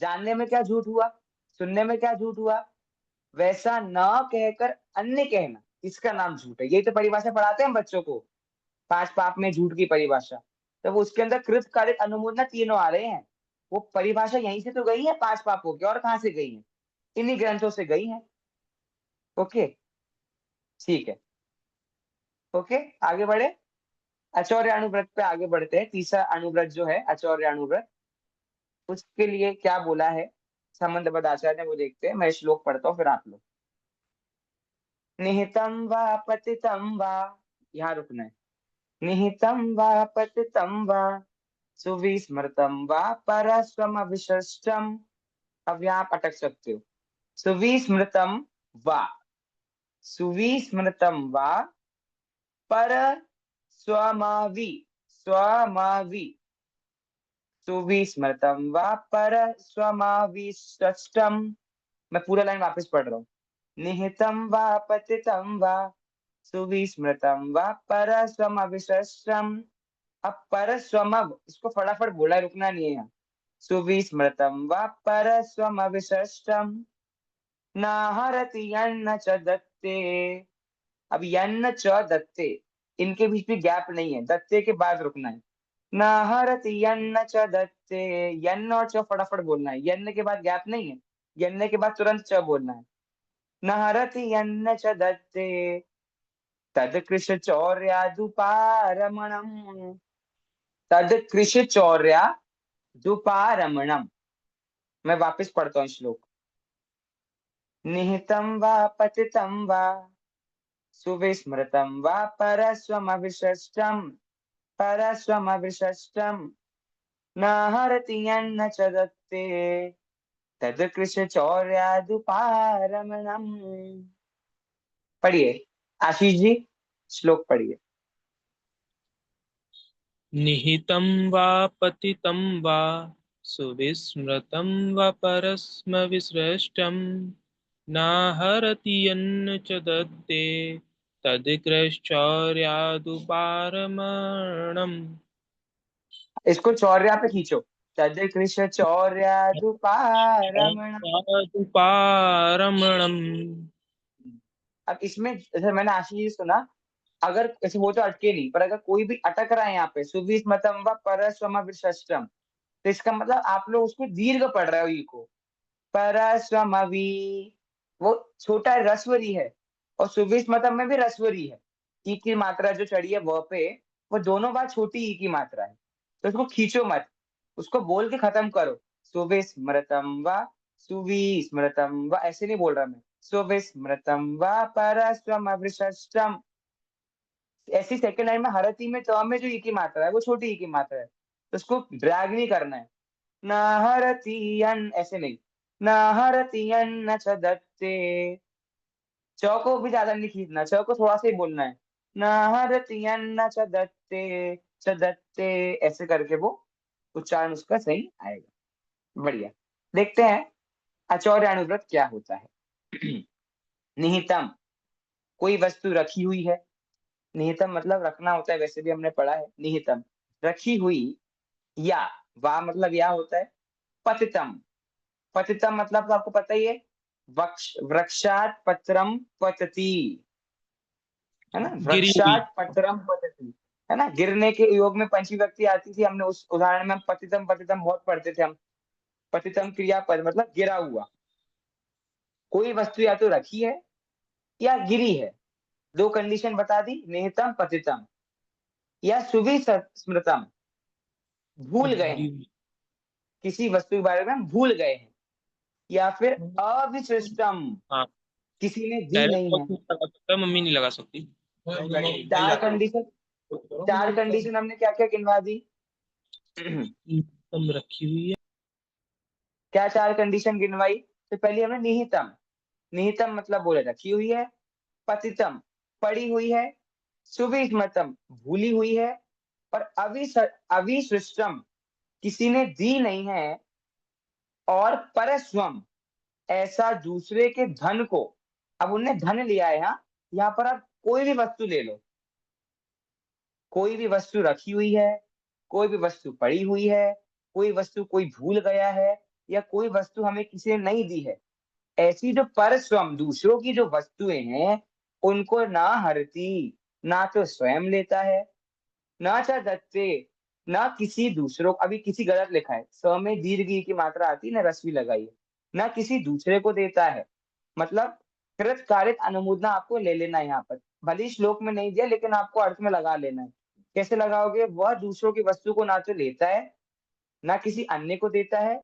जानने में क्या झूठ हुआ, सुनने में क्या झूठ हुआ, वैसा न कहकर अन्य कहना, इसका नाम झूठ है। यही तो परिभाषा पढ़ाते हैं हम बच्चों को, 5 पाप में झूठ की परिभाषा। तो वो उसके अंदर कृत कारित अनुमोदना तीनों आ रहे हैं। वो परिभाषा यहीं से तो गई है 5 पापों की, और कहाँ से गई है? इन्हीं ग्रंथों से गई है। ओके। ठीक है। ओके, आगे बढ़े। आचौर्य अनुव्रत पे आगे बढ़ते हैं। तीसरा अनुव्रत जो है आचौर्य अनुव्रत, उसके लिए क्या बोला है संबंधबद्ध आचार्य ने, वो देखते हैं। मैं श्लोक पढ़ता हूँ फिर आप लोग। निहितम वा पतितम वा, यहाँ रुकना है। निहितं वा पतितं वा सुविस्मृतं वा परस्वमविशिष्टम्। अब यहाँ आप अटक सकते हो। सुविस्मृतं वा, सुविस्मृतं वा पर स्वमावि, स्वमावि, सुविस्मृतं वा पर स्वमाविष्टम। मैं पूरा लाइन वापस पढ़ रहा हूँ। निहितं वा पतितं वा सुविस्मृतं वा पर स्वमविशिष्टम। अब पर स्वमव, इसको फटाफट बोला है, रुकना नहीं है यहाँ। सुविस्मृतं वा पर स्वमविशिष्टम न हरति यन्न च दत्ते। अब यन्न च दत्ते, इनके बीच में गैप नहीं है, दत्ते के बाद रुकना है। न हरति यन्न च दत्ते, यन्न और च फटाफट बोलना है, यन्न के बाद गैप नहीं है, यन्न के बाद तुरंत च बोलना है। न हरति यन्न च दत्ते तदकृश चौर्यादुपारमणम्, तदकृश चौर्यादुपारमणम्। मैं वापस पढ़ता हूँ श्लोक। निहितं वा पतितं वा सुविस्मृतं वा परस्वमविशिष्टम्, परस्वमविशिष्टम् न हरति यन्न च दत्ते तदकृश चौर्यादुपारमणम्। पढ़िए आशीष जी, श्लोक पढ़िए। निहितं वा पतितं वा सुविस्मृतं वा परस्मविसृष्टं नाहरति यन्न च दत्ते तद्ग्रश्चौर्यादुपारमणम्। इसको चौर्या पे खींचो। तदकृश चौर्यादुपारमणम्। उपारमणम्। अब इसमें जैसे मैंने आशीष जी सुना, अगर ऐसे वो तो अटके नहीं, पर अगर कोई भी अटक रहा है यहाँ पे सुविस्मृतं वा परस्वमविशिष्टम, तो इसका मतलब आप लोग उसको दीर्घ पढ़ रहे हो, ई को। परस्वमवि, वो छोटा रस्वरी है, और सुविस्मृतम में भी रस्वरी है। ई की मात्रा जो चढ़ी है वह पे, वो दोनों बार छोटी ई की मात्रा है, तो उसको खींचो मत, उसको बोल के खत्म करो। सुविस्मृतम वा, सुविस्मृतम वा, ऐसे नहीं बोल रहा मैं। सुविस्मृतम वा परस्वमविशिष्टम। ऐसी सेकंड लाइन में हरति में त में जो ई की मात्रा है वो छोटी ई की मात्रा है, तो उसको ड्रैग नहीं करना है। न हरति यन, ऐसे नहीं। न हरति यन्न च दत्ते, च को भी ज्यादा नहीं खींचना, च को थोड़ा सा ही बोलना है। न हरति यन्न च दत्ते, च दत्ते, ऐसे करके वो उच्चारण उसका सही आएगा। बढ़िया। देखते हैं अचौर्यानुव्रत क्या होता है। निहितम, कोई वस्तु रखी हुई है। निहितम मतलब रखना होता है, वैसे भी हमने पढ़ा है। निहितम रखी हुई, या वा मतलब या होता है। पतितम, पतितम मतलब तो आपको पता ही है, वृक्षात पत्रम पतति, है ना। गिरी हुई। वृक्षात पत्रम पतति, है ना। गिरने के योग में पंचमी व्यक्ति आती थी, हमने उस उदाहरण में हम पतितम पतितम बहुत पढ़ते थे हम। पतितम क्रियापद मतलब गिरा हुआ। कोई वस्तु या तो रखी है या गिरी है, दो कंडीशन बता दी। निहितम पतितम, या सुविस्मृतम, भूल गए गिरी हैं, हुई। किसी वस्तु के बारे में हम भूल गए हैं। या फिर अविशिष्टम, हाँ, किसी ने दी डायरेक्ट नहीं है। लगा सकता है, मम्मी नहीं लगा सकती। चार कंडीशन, चार कंडीशन हमने क्या क्या गिनवा दी। निहितम रखी हुई है। क्या चार कंडीशन गिनवाई। तो पहले हमने निहितम, निहितम मतलब बोले रखी हुई है। पतितम पड़ी हुई है। सुविस्मृतम भूली हुई है। और अविशिष्टम किसी ने दी नहीं है। और परस्वम ऐसा दूसरे के धन को, अब उनने धन लिया है। यहाँ यहाँ पर आप कोई भी वस्तु ले लो, कोई भी वस्तु रखी हुई है, कोई भी वस्तु पड़ी हुई है, कोई वस्तु कोई भूल गया है, या कोई वस्तु हमें किसी ने नहीं दी है, ऐसी जो परस्वम दूसरों की जो वस्तुएं हैं, उनको ना हरती, ना तो स्वयं लेता है, ना च दत्ते, ना किसी दूसरों, अभी किसी गलत लिखा है, स में दीर्घ ई की मात्रा आती है ना, रस्वी लगाई है, ना किसी दूसरे को देता है। मतलब कृत कारित अनुमोदना आपको ले लेना है यहाँ पर। भले ही श्लोक में नहीं दिया, लेकिन आपको अर्थ में लगा लेना है। कैसे लगाओगे। वह दूसरों की वस्तु को ना तो लेता है, ना किसी अन्य को देता है।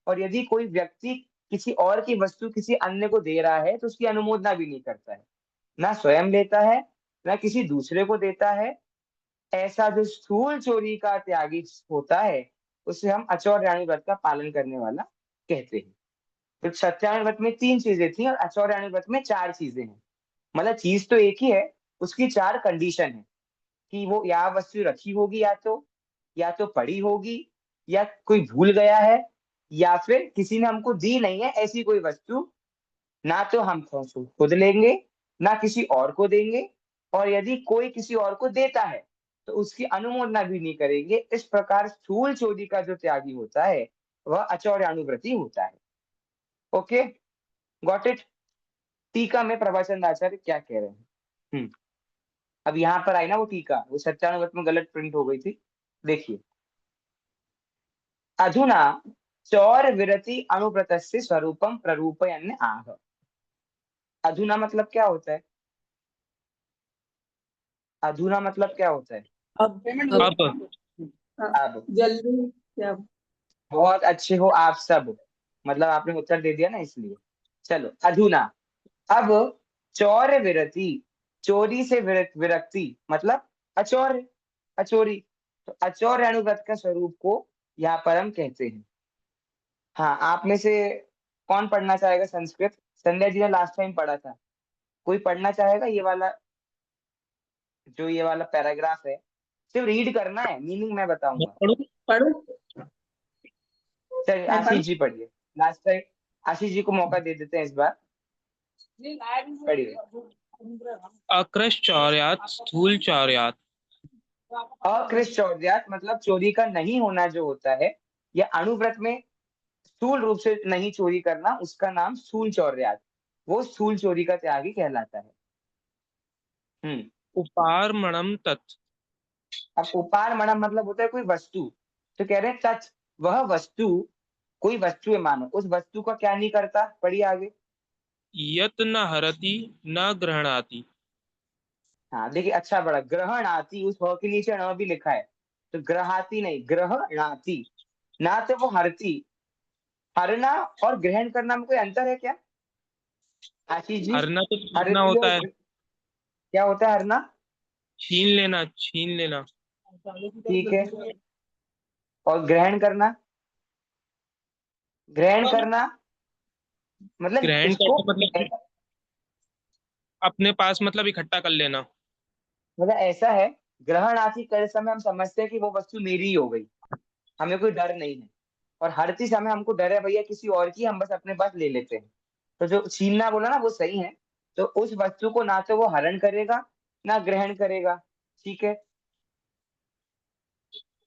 और यदि कोई व्यक्ति किसी और की वस्तु किसी अन्य को दे रहा है, तो उसकी अनुमोदना भी नहीं करता है। ना स्वयं लेता है, ना किसी दूसरे को देता है, ऐसा जो स्थूल चोरी का त्यागी होता है उसे हम अचौर्याणु व्रत का पालन करने वाला कहते हैं। तो सत्यायन व्रत में 3 चीजें थी और अचौर्याणु व्रत में 4 चीजें हैं। मतलब चीज तो एक ही है, उसकी 4 कंडीशन है कि वो या वस्तु रखी होगी, या तो पड़ी होगी, या कोई भूल गया है, या फिर किसी ने हमको दी नहीं है ऐसी कोई वस्तु, ना तो हम खुद लेंगे ना किसी और को देंगे, और यदि कोई किसी और को देता है तो उसकी अनुमोदना भी नहीं करेंगे। इस प्रकार स्थूल चोरी का जो त्यागी होता है वह अचौर्यानुव्रती होता है। Okay, got it. टीका में प्रभाचंद आचार्य क्या कह रहे हैं? अब यहाँ पर आई ना वो टीका, वो सत्यानुव्रत में गलत प्रिंट हो गई थी, देखिए। अधुना चौर विरति अनुव्रतस्य स्वरूपम प्ररूपयन् आह। अधुना मतलब क्या होता है? अधुना मतलब क्या होता है? अब पेमेंट अब अब। जल्दी क्या? बहुत अच्छे हो आप सब, मतलब आपने उत्तर दे दिया ना इसलिए। चलो, अधुना, अब चौर विरति, चोरी से विरक्ति मतलब अचौर्य, अचोरी। तो अचौर्य अनुव्रत का स्वरूप को यहाँ पर हम कहते हैं। हाँ, आप में से कौन पढ़ना चाहेगा संस्कृत? संध्या जी ने लास्ट टाइम पढ़ा था, कोई पढ़ना चाहेगा? ये वाला, जो ये वाला पैराग्राफ है, सिर्फ रीड करना है, मीनिंग मैं मैं बताऊंगा। पढ़ूं? पढ़ो। चलिए मैं आशीष जी पढ़िए, लास्ट टाइम आशीष जी को मौका दे देते हैं इस बार, पढ़िए। अकृश्चौर्यात् स्थूल चौर्यात्। अकृत चौर्यात मतलब चोरी का नहीं होना जो होता है, या अनुव्रत में स्थूल रूप से नहीं चोरी करना, उसका नाम स्थूल चौर्यात, वो स्थूल चोरी का त्यागी कहलाता है। उपार्मणम तत्। अब उपार मणम मतलब होता है कोई वस्तु, तो कह रहे हैं तत्, वह वस्तु, कोई वस्तु है मानो, उस वस्तु का क्या नहीं करता? पढ़िए आगे। यत् न हरति न गृह्णाति। हाँ देखिए, अच्छा बड़ा, ग्रहण आती, उस ह के नीचे न भी लिखा है, तो ग्रहाती नहीं, ग्रहणाती। ना तो वो हरती, हरना और ग्रहण करना में कोई अंतर है क्या आशीष जी? हरना तो छीनना हरती होता और है, क्या होता है हरना? छीन लेना, छीन लेना। ठीक है, और ग्रहण करना? ग्रहण करना मतलब ग्रहण उसको, करना मतलब अपने पास, मतलब इकट्ठा कर लेना। मतलब ऐसा है, ग्रहण आदि करते समय हम समझते हैं कि वो वस्तु मेरी ही हो गई, हमें कोई डर नहीं है, और हरती समय हमको डर है भैया किसी और की, हम बस अपने पास ले लेते हैं। तो जो छीनना बोला ना वो सही है, तो उस वस्तु को ना तो वो हरण करेगा ना ग्रहण करेगा। ठीक है,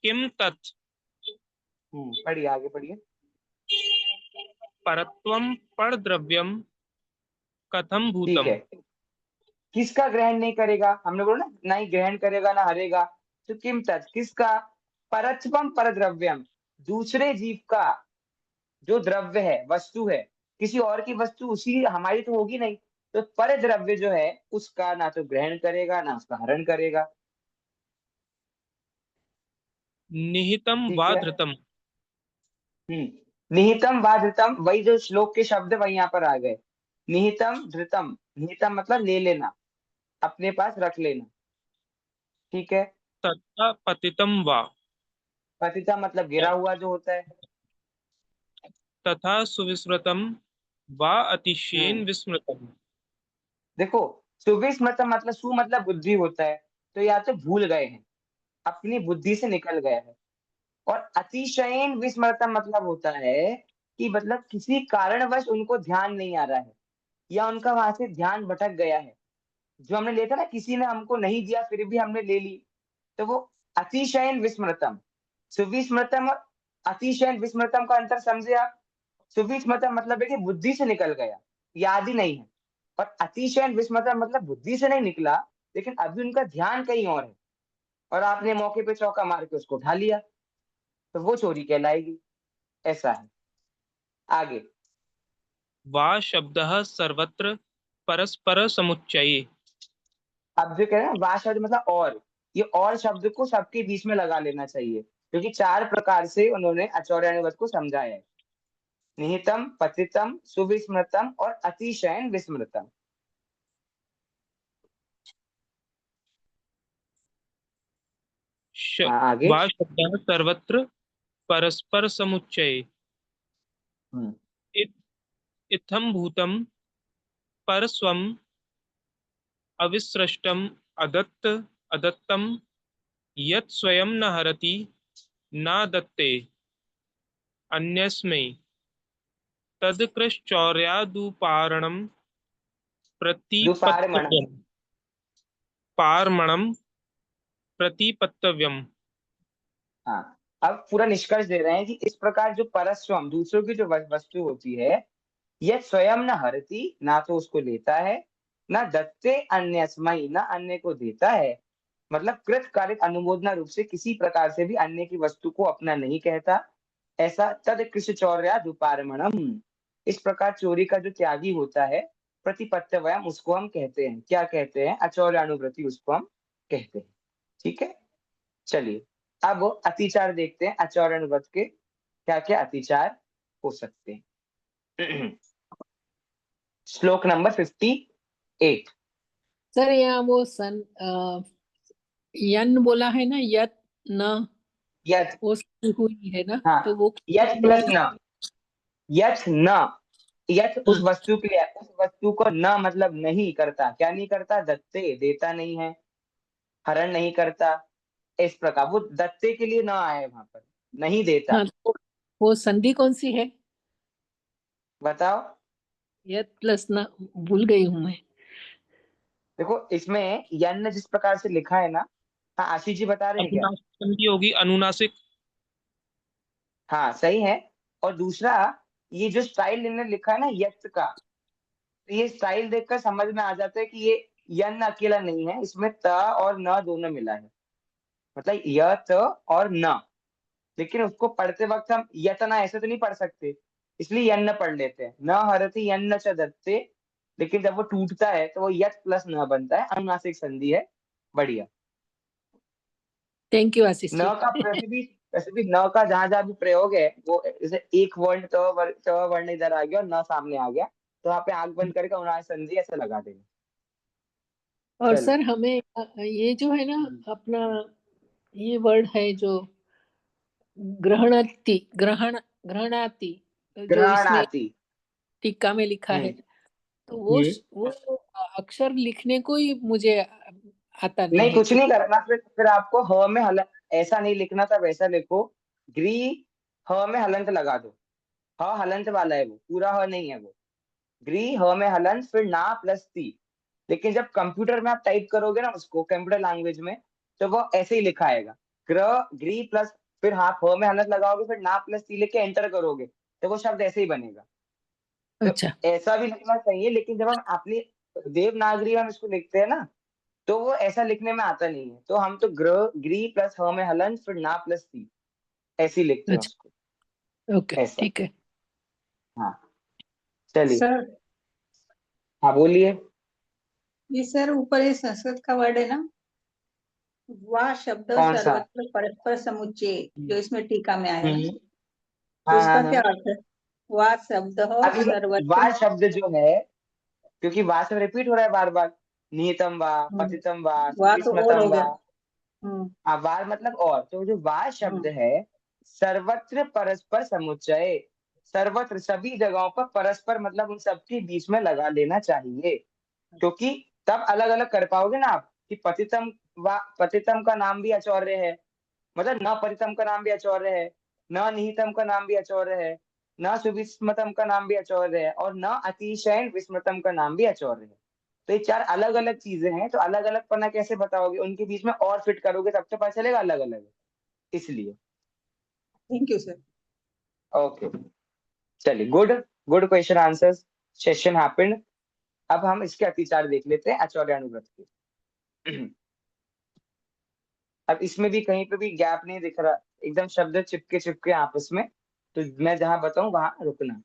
किम तत् पढ़िए आगे पढ़िए। परत्वम परद्रव्यम कथम ठीक भूतम। है, किसका ग्रहण नहीं करेगा? हमने बोला ना, ना ही ग्रहण करेगा ना हरेगा। तो किम तत्, किसका? परत्वम परद्रव्यम, दूसरे जीव का जो द्रव्य है, वस्तु है, किसी और की वस्तु उसी हमारी तो होगी नहीं, तो पर द्रव्य जो है उसका ना तो ग्रहण करेगा ना उसका हरण करेगा। निहितम ठीक वा है। धृतम। निहितम वा धृतम, वही जो श्लोक के शब्द वही यहाँ पर आ गए। निहितम धृतम, निहितम मतलब ले लेना, अपने पास रख लेना। ठीक है। तथा पतितम वा। पतिता मतलब गिरा हुआ जो होता है। तथा सुविस्मृतम वा अतिशयेन हम्म विस्मृतम। देखो, सुविस्मृत मतलब सु मतलब बुद्धि होता है, तो या तो भूल गए हैं, अपनी बुद्धि से निकल गया है। और अतिशयन विस्मृतम मतलब होता है कि मतलब किसी कारणवश उनको ध्यान नहीं आ रहा है, या उनका वहां से ध्यान भटक गया है। जो हमने लिया था ना, किसी ने हमको नहीं दिया फिर भी हमने ले ली, तो वो अतिशयन विस्मृतम। सुविस्मृतम और अतिशयन विस्मृतम का अंतर समझे आप? सुविस्मृतम मतलब है कि बुद्धि से निकल गया, याद ही नहीं है। और अतिशयन विस्मृतम मतलब बुद्धि से नहीं निकला, लेकिन अभी उनका ध्यान कहीं और है, और आपने मौके पे चौका मार के उसको उठा लिया, तो वो चोरी कहलाएगी। ऐसा है। आगे। वा शब्दः सर्वत्र परस्पर समुच्चये। अब जो कह रहे हैं ना, वा शब्द मतलब और, ये और शब्द को सबके बीच में लगा लेना चाहिए, क्योंकि 4 प्रकार से उन्होंने आचार्यानुगत को समझाया है। निहितम, पतितम, सुविस्मृतम और अतिशयन विस्मृतम। हाँ, आगे। वा शब्दः सर्वत्र परस्पर समुच्चये हम्म, इत्थं भूतं परस्वम् अविसृष्टम् अदत्तं यत् स्वयं न हरति न दत्ते अन्यस्मै तत्कृश्चौर्यादुपारणं दुपारमणम्। प्रतिपत्तव्यम् पारमणं प्रतिपत्तव्यम्। हाँ, अब पूरा निष्कर्ष दे रहे हैं कि इस प्रकार जो परस्वम दूसरों की जो वस्तु होती है, यह स्वयं न हरती, ना तो उसको लेता है, ना दत्ते अन्यस्मै, ना अन्य को देता है। मतलब कृतकालिक अनुमोदना रूप से किसी प्रकार से भी अन्य की वस्तु को अपना नहीं कहता। ऐसा तद कृषचौर्या दुपारमणम, इस प्रकार चोरी का जो त्यागी होता है, प्रतिपत्तव्यम, उसको हम कहते हैं, क्या कहते हैं? अचौर्यानुवृत्ति, उसको हम कहते हैं। ठीक है, चलिए अब अतिचार देखते हैं। अचौर्यानुव्रत के क्या क्या अतिचार हो सकते हैं। श्लोक नंबर 58। सर यहाँ वो यन बोला है ना, यत न, यथ, वो सही हुई है ना, हाँ, तो वो यथ प्लस न, यथ न, यथ उस हाँ, वस्तु के लिए, उस वस्तु को न मतलब नहीं करता, क्या नहीं करता? दत्ते, देता नहीं है, हरण नहीं करता। इस प्रकार वो दत्ते के लिए न आए, वहां पर नहीं देता। हाँ, तो वो संधि कौन सी है? बताओ। यत प्लस न, भूल गई हूँ मैं। देखो इसमें यन्न जिस प्रकार से लिखा है ना, हाँ आशीष जी बता रहे हैं क्या? अनुनासिक संधि होगी, अनुनासिक। हाँ सही है। और दूसरा, ये जो स्टाइल इन्होंने लिखा है ना यत का, तो ये स्टाइल देखकर समझ में आ जाता है कि ये यन अकेला नहीं है, इसमें त और न दोनों मिला है। मतलब य त और न, लेकिन उसको पढ़ते वक्त हम यतना ऐसे तो नहीं पढ़ सकते, इसलिए यन्न पढ़ लेते हैं। न हरति यन्न च दत्ते, लेकिन जब वो टूटता है तो वो यत प्लस न बनता है, अनुनासिक संधि है। बढ़िया। थैंक यू आशीष न जी। का वैसे भी न का जहां जहां भी प्रयोग है, वो जैसे एक वर्ण त वर्ण इधर आ गया और न सामने आ गया, तो वहां पे आंख बंद करके अनुनासिक संधि ऐसे लगा देंगे। और चलो। सर हमें ये जो है ना अपना, ये वर्ड है जो ग्रहणति, ग्रहणाति, जो ग्रहण इसमें आती। टीका में लिखा है, हम्म। तो हम्म। वो अक्षर लिखने को ही मुझे आता नहीं नहीं, है कुछ कि नहीं करना, फिर आपको ह में हल ऐसा नहीं लिखना था, वैसा लिखो। ग्री, ह में हलंत लगा दो। ह हलंत वाला है, वो पूरा ह नहीं है वो। ग्री, ह में हलंत, फिर ना प्लस ती। लेकिन जब कंप्यूटर में आप टाइप करोगे ना उसको, कंप्यूटर लैंग्वेज में, तो वो ऐसे ही लिखा आएगा। ग्री प्लस, फिर आप ह में हलंत लगाओगे, फिर ना प्लस ती लेके एंटर करोगे, तो वो शब्द ऐसे ही बनेगा। तो अच्छा। ऐसा भी लिखना चाहिए, लेकिन जब हम अपनी देवनागरी में हम इसको लिखते हैं ना, तो वो ऐसा लिखने में आता नहीं है, तो हम तो ग्री प्लस ह में हलंत, फिर ना प्लस ती, ऐसे ही लिखते हैं अच्छा। उसको। ओके, ऐसा। ठीक है। हाँ, चलिए। सर, हाँ बोलिए। ये सर ऊपर ये संस्कृत का वर्ड है ना, वाह शब्द कौन सा? सर्वत्र परस्पर समुच्चय, जो इसमें टीका में आया है, हम्म। तो हाँ हाँ इसका क्या हाँ। अर्थ है? वाह शब्द अभी सर्वत्र। वाह शब्द जो है, क्योंकि वाह से रिपीट हो रहा है बार बार, निहितम वाह, पतितम वाह, वाह तो और सुविस्मृतम हो गया। वाह। हाँ, वाह मतलब और, तो जो वाह शब्द हम्म, है, सर्वत्र परस्पर समुच्चय, सर्वत्र सभी जगहों पर परस्पर मतलब उन सबके बीच में लगा लेना चाहिए। क्योंकि तब अलग अलग कर पाओगे ना आप, कि पतितम वा पतितम का नाम भी अचौर्य है, मतलब न पतितम का नाम भी अचौर्य है, न निहितम का नाम भी अचौर्य है, न सुविस्मतम का नाम भी अचौर्य है, और न अतिशयन विस्मतम का नाम भी अचौर्य है। तो ये चार अलग अलग चीजें हैं, तो अलग अलग पन्ना कैसे बताओगे? उनके बीच में और फिट करोगे तब तो पता चलेगा अलग अलग है, इसलिए। Thank you sir. ओके, चलिए, good. Good question answers, session happened. अब हम इसके अतिचार देख लेते हैं, आचार्यानुव्रत के। अब इसमें भी कहीं पे भी गैप नहीं दिख रहा, एकदम शब्द चिपके चिपके आपस में, तो मैं जहां बताऊं वहां रुकना।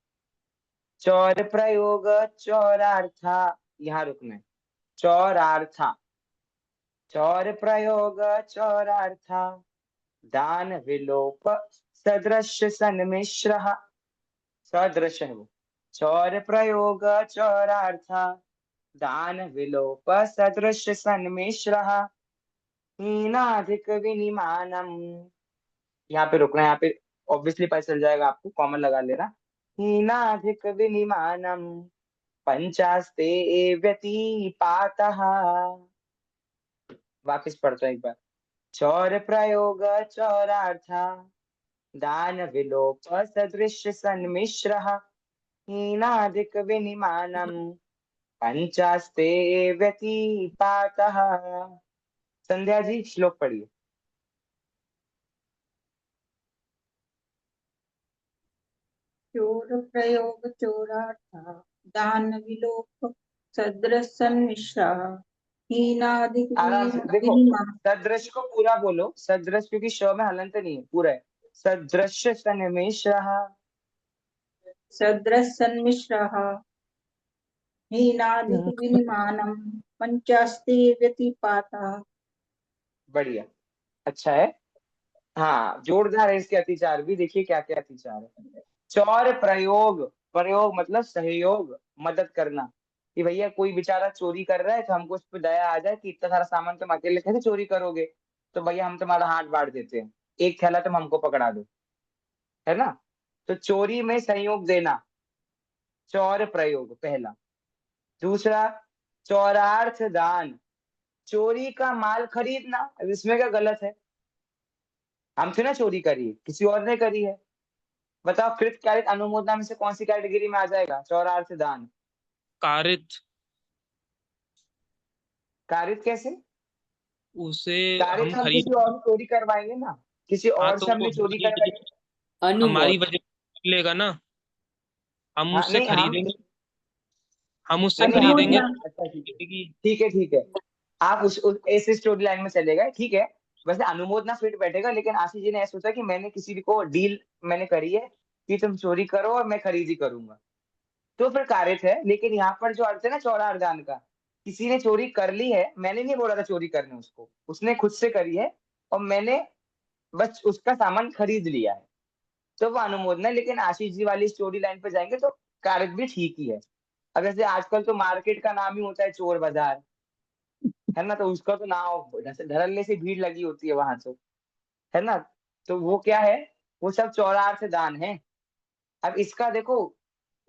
चौर प्रयोग चौरार्था, यहाँ रुकना है। चौरार्था, चौर प्रयोग चौरार्था, दान विलोप सदृश सन्मिश्र, सदृश है वो। चौर प्रयोग चौरार्था, दान विलोप सदृश सन्मिश्र। हीनाधिक विनिमानम। यहाँ पे रुकना है, यहाँ पे ऑब्वियसली पता चल जाएगा आपको, कॉमन लगा लेना। हीनाधिक विनिमानम पंचास्ते व्यतीपातः। वापिस पढ़ता हूं एक बार। चौर प्रयोग चौरार्था दान विलोप सदृश सन्मिश्रः हीनाधिक विनिमानम पंचास्ते व्यतीपातः। संध्या जी श्लोक पढ़िए। चोर प्रयोग चोरार्थ दान विलोप सदृश सन्मिश्रा हीनाधिक आराम से देखो, विनिमा सदृश को पूरा बोलो, सदृश, क्योंकि श में हलंत नहीं है, पूरा है। सदृश सन्मिश्रः। सदृश सन्मिश्रा हीनाधिक विनिमानम पंचास्ते व्यतिपाता। बढ़िया, अच्छा है। हाँ, जोरदार है इसके अतिचार भी, देखिए क्या क्या अतिचार है। चौर प्रयोग, प्रयोग मतलब सहयोग, मदद करना। कि भैया कोई बेचारा चोरी कर रहा है तो हमको उस पर दया आ जाए कि इतना सारा सामान तुम अकेले कैसे चोरी करोगे, तो भैया हम तुम्हारा हाथ बांट देते हैं, एक थैला तुम हमको पकड़ा दो, है ना। तो चोरी में सहयोग देना, चौर प्रयोग पहला। दूसरा, चौरार्थ दान, चोरी का माल खरीदना। अब इसमें क्या गलत है, हमसे ना चोरी करी है, किसी और ने करी है। बताओ कृत कारित अनुमोदना में से कौन सी कैटेगरी में आ जाएगा चौरार्थ दान? कारित। कारित कैसे? उसे कारित हम हम खरीद। किसी और से चोरी करवाएंगे ना, किसी हाँ और तो से वो हमने चोरी हमारी करवाई। हमारी अनुमोद वजह से लेगा ना, हम हाँ उससे नहीं, खरीदेंगे, हम उससे नहीं हम खरीदेंगे नहीं, तो अच्छा ठीक है, कि ठीक है ठीक है। आप उस ऐसे स्टोरी लाइन में चले गए, ठीक है। वैसे अनुमोदना फिट बैठेगा, लेकिन आशीष जी ने ऐसा सोचा कि मैंने किसी को डील मैंने करी है कि तुम चोरी करो और मैं खरीदी करूंगा, तो फिर कारित है। लेकिन यहाँ पर जो अर्थ है ना चौरार्थ दान का, किसी ने चोरी कर ली है, मैंने नहीं बोला था चोरी करने उसको, उसने खुद से करी है और मैंने बस उसका सामान खरीद लिया है, तो वो अनुमोदन है। लेकिन आशीष जी वाली स्टोरी लाइन पे जाएंगे तो कारक भी ठीक ही है। अब जैसे आजकल तो मार्केट का नाम ही होता है चोर बाजार, है ना, तो उसका तो नाम जैसे धड़ल्ले से भीड़ लगी होती है वहां तो, है ना। तो वो क्या है, वो सब चौरार्थ दान है। अब इसका देखो,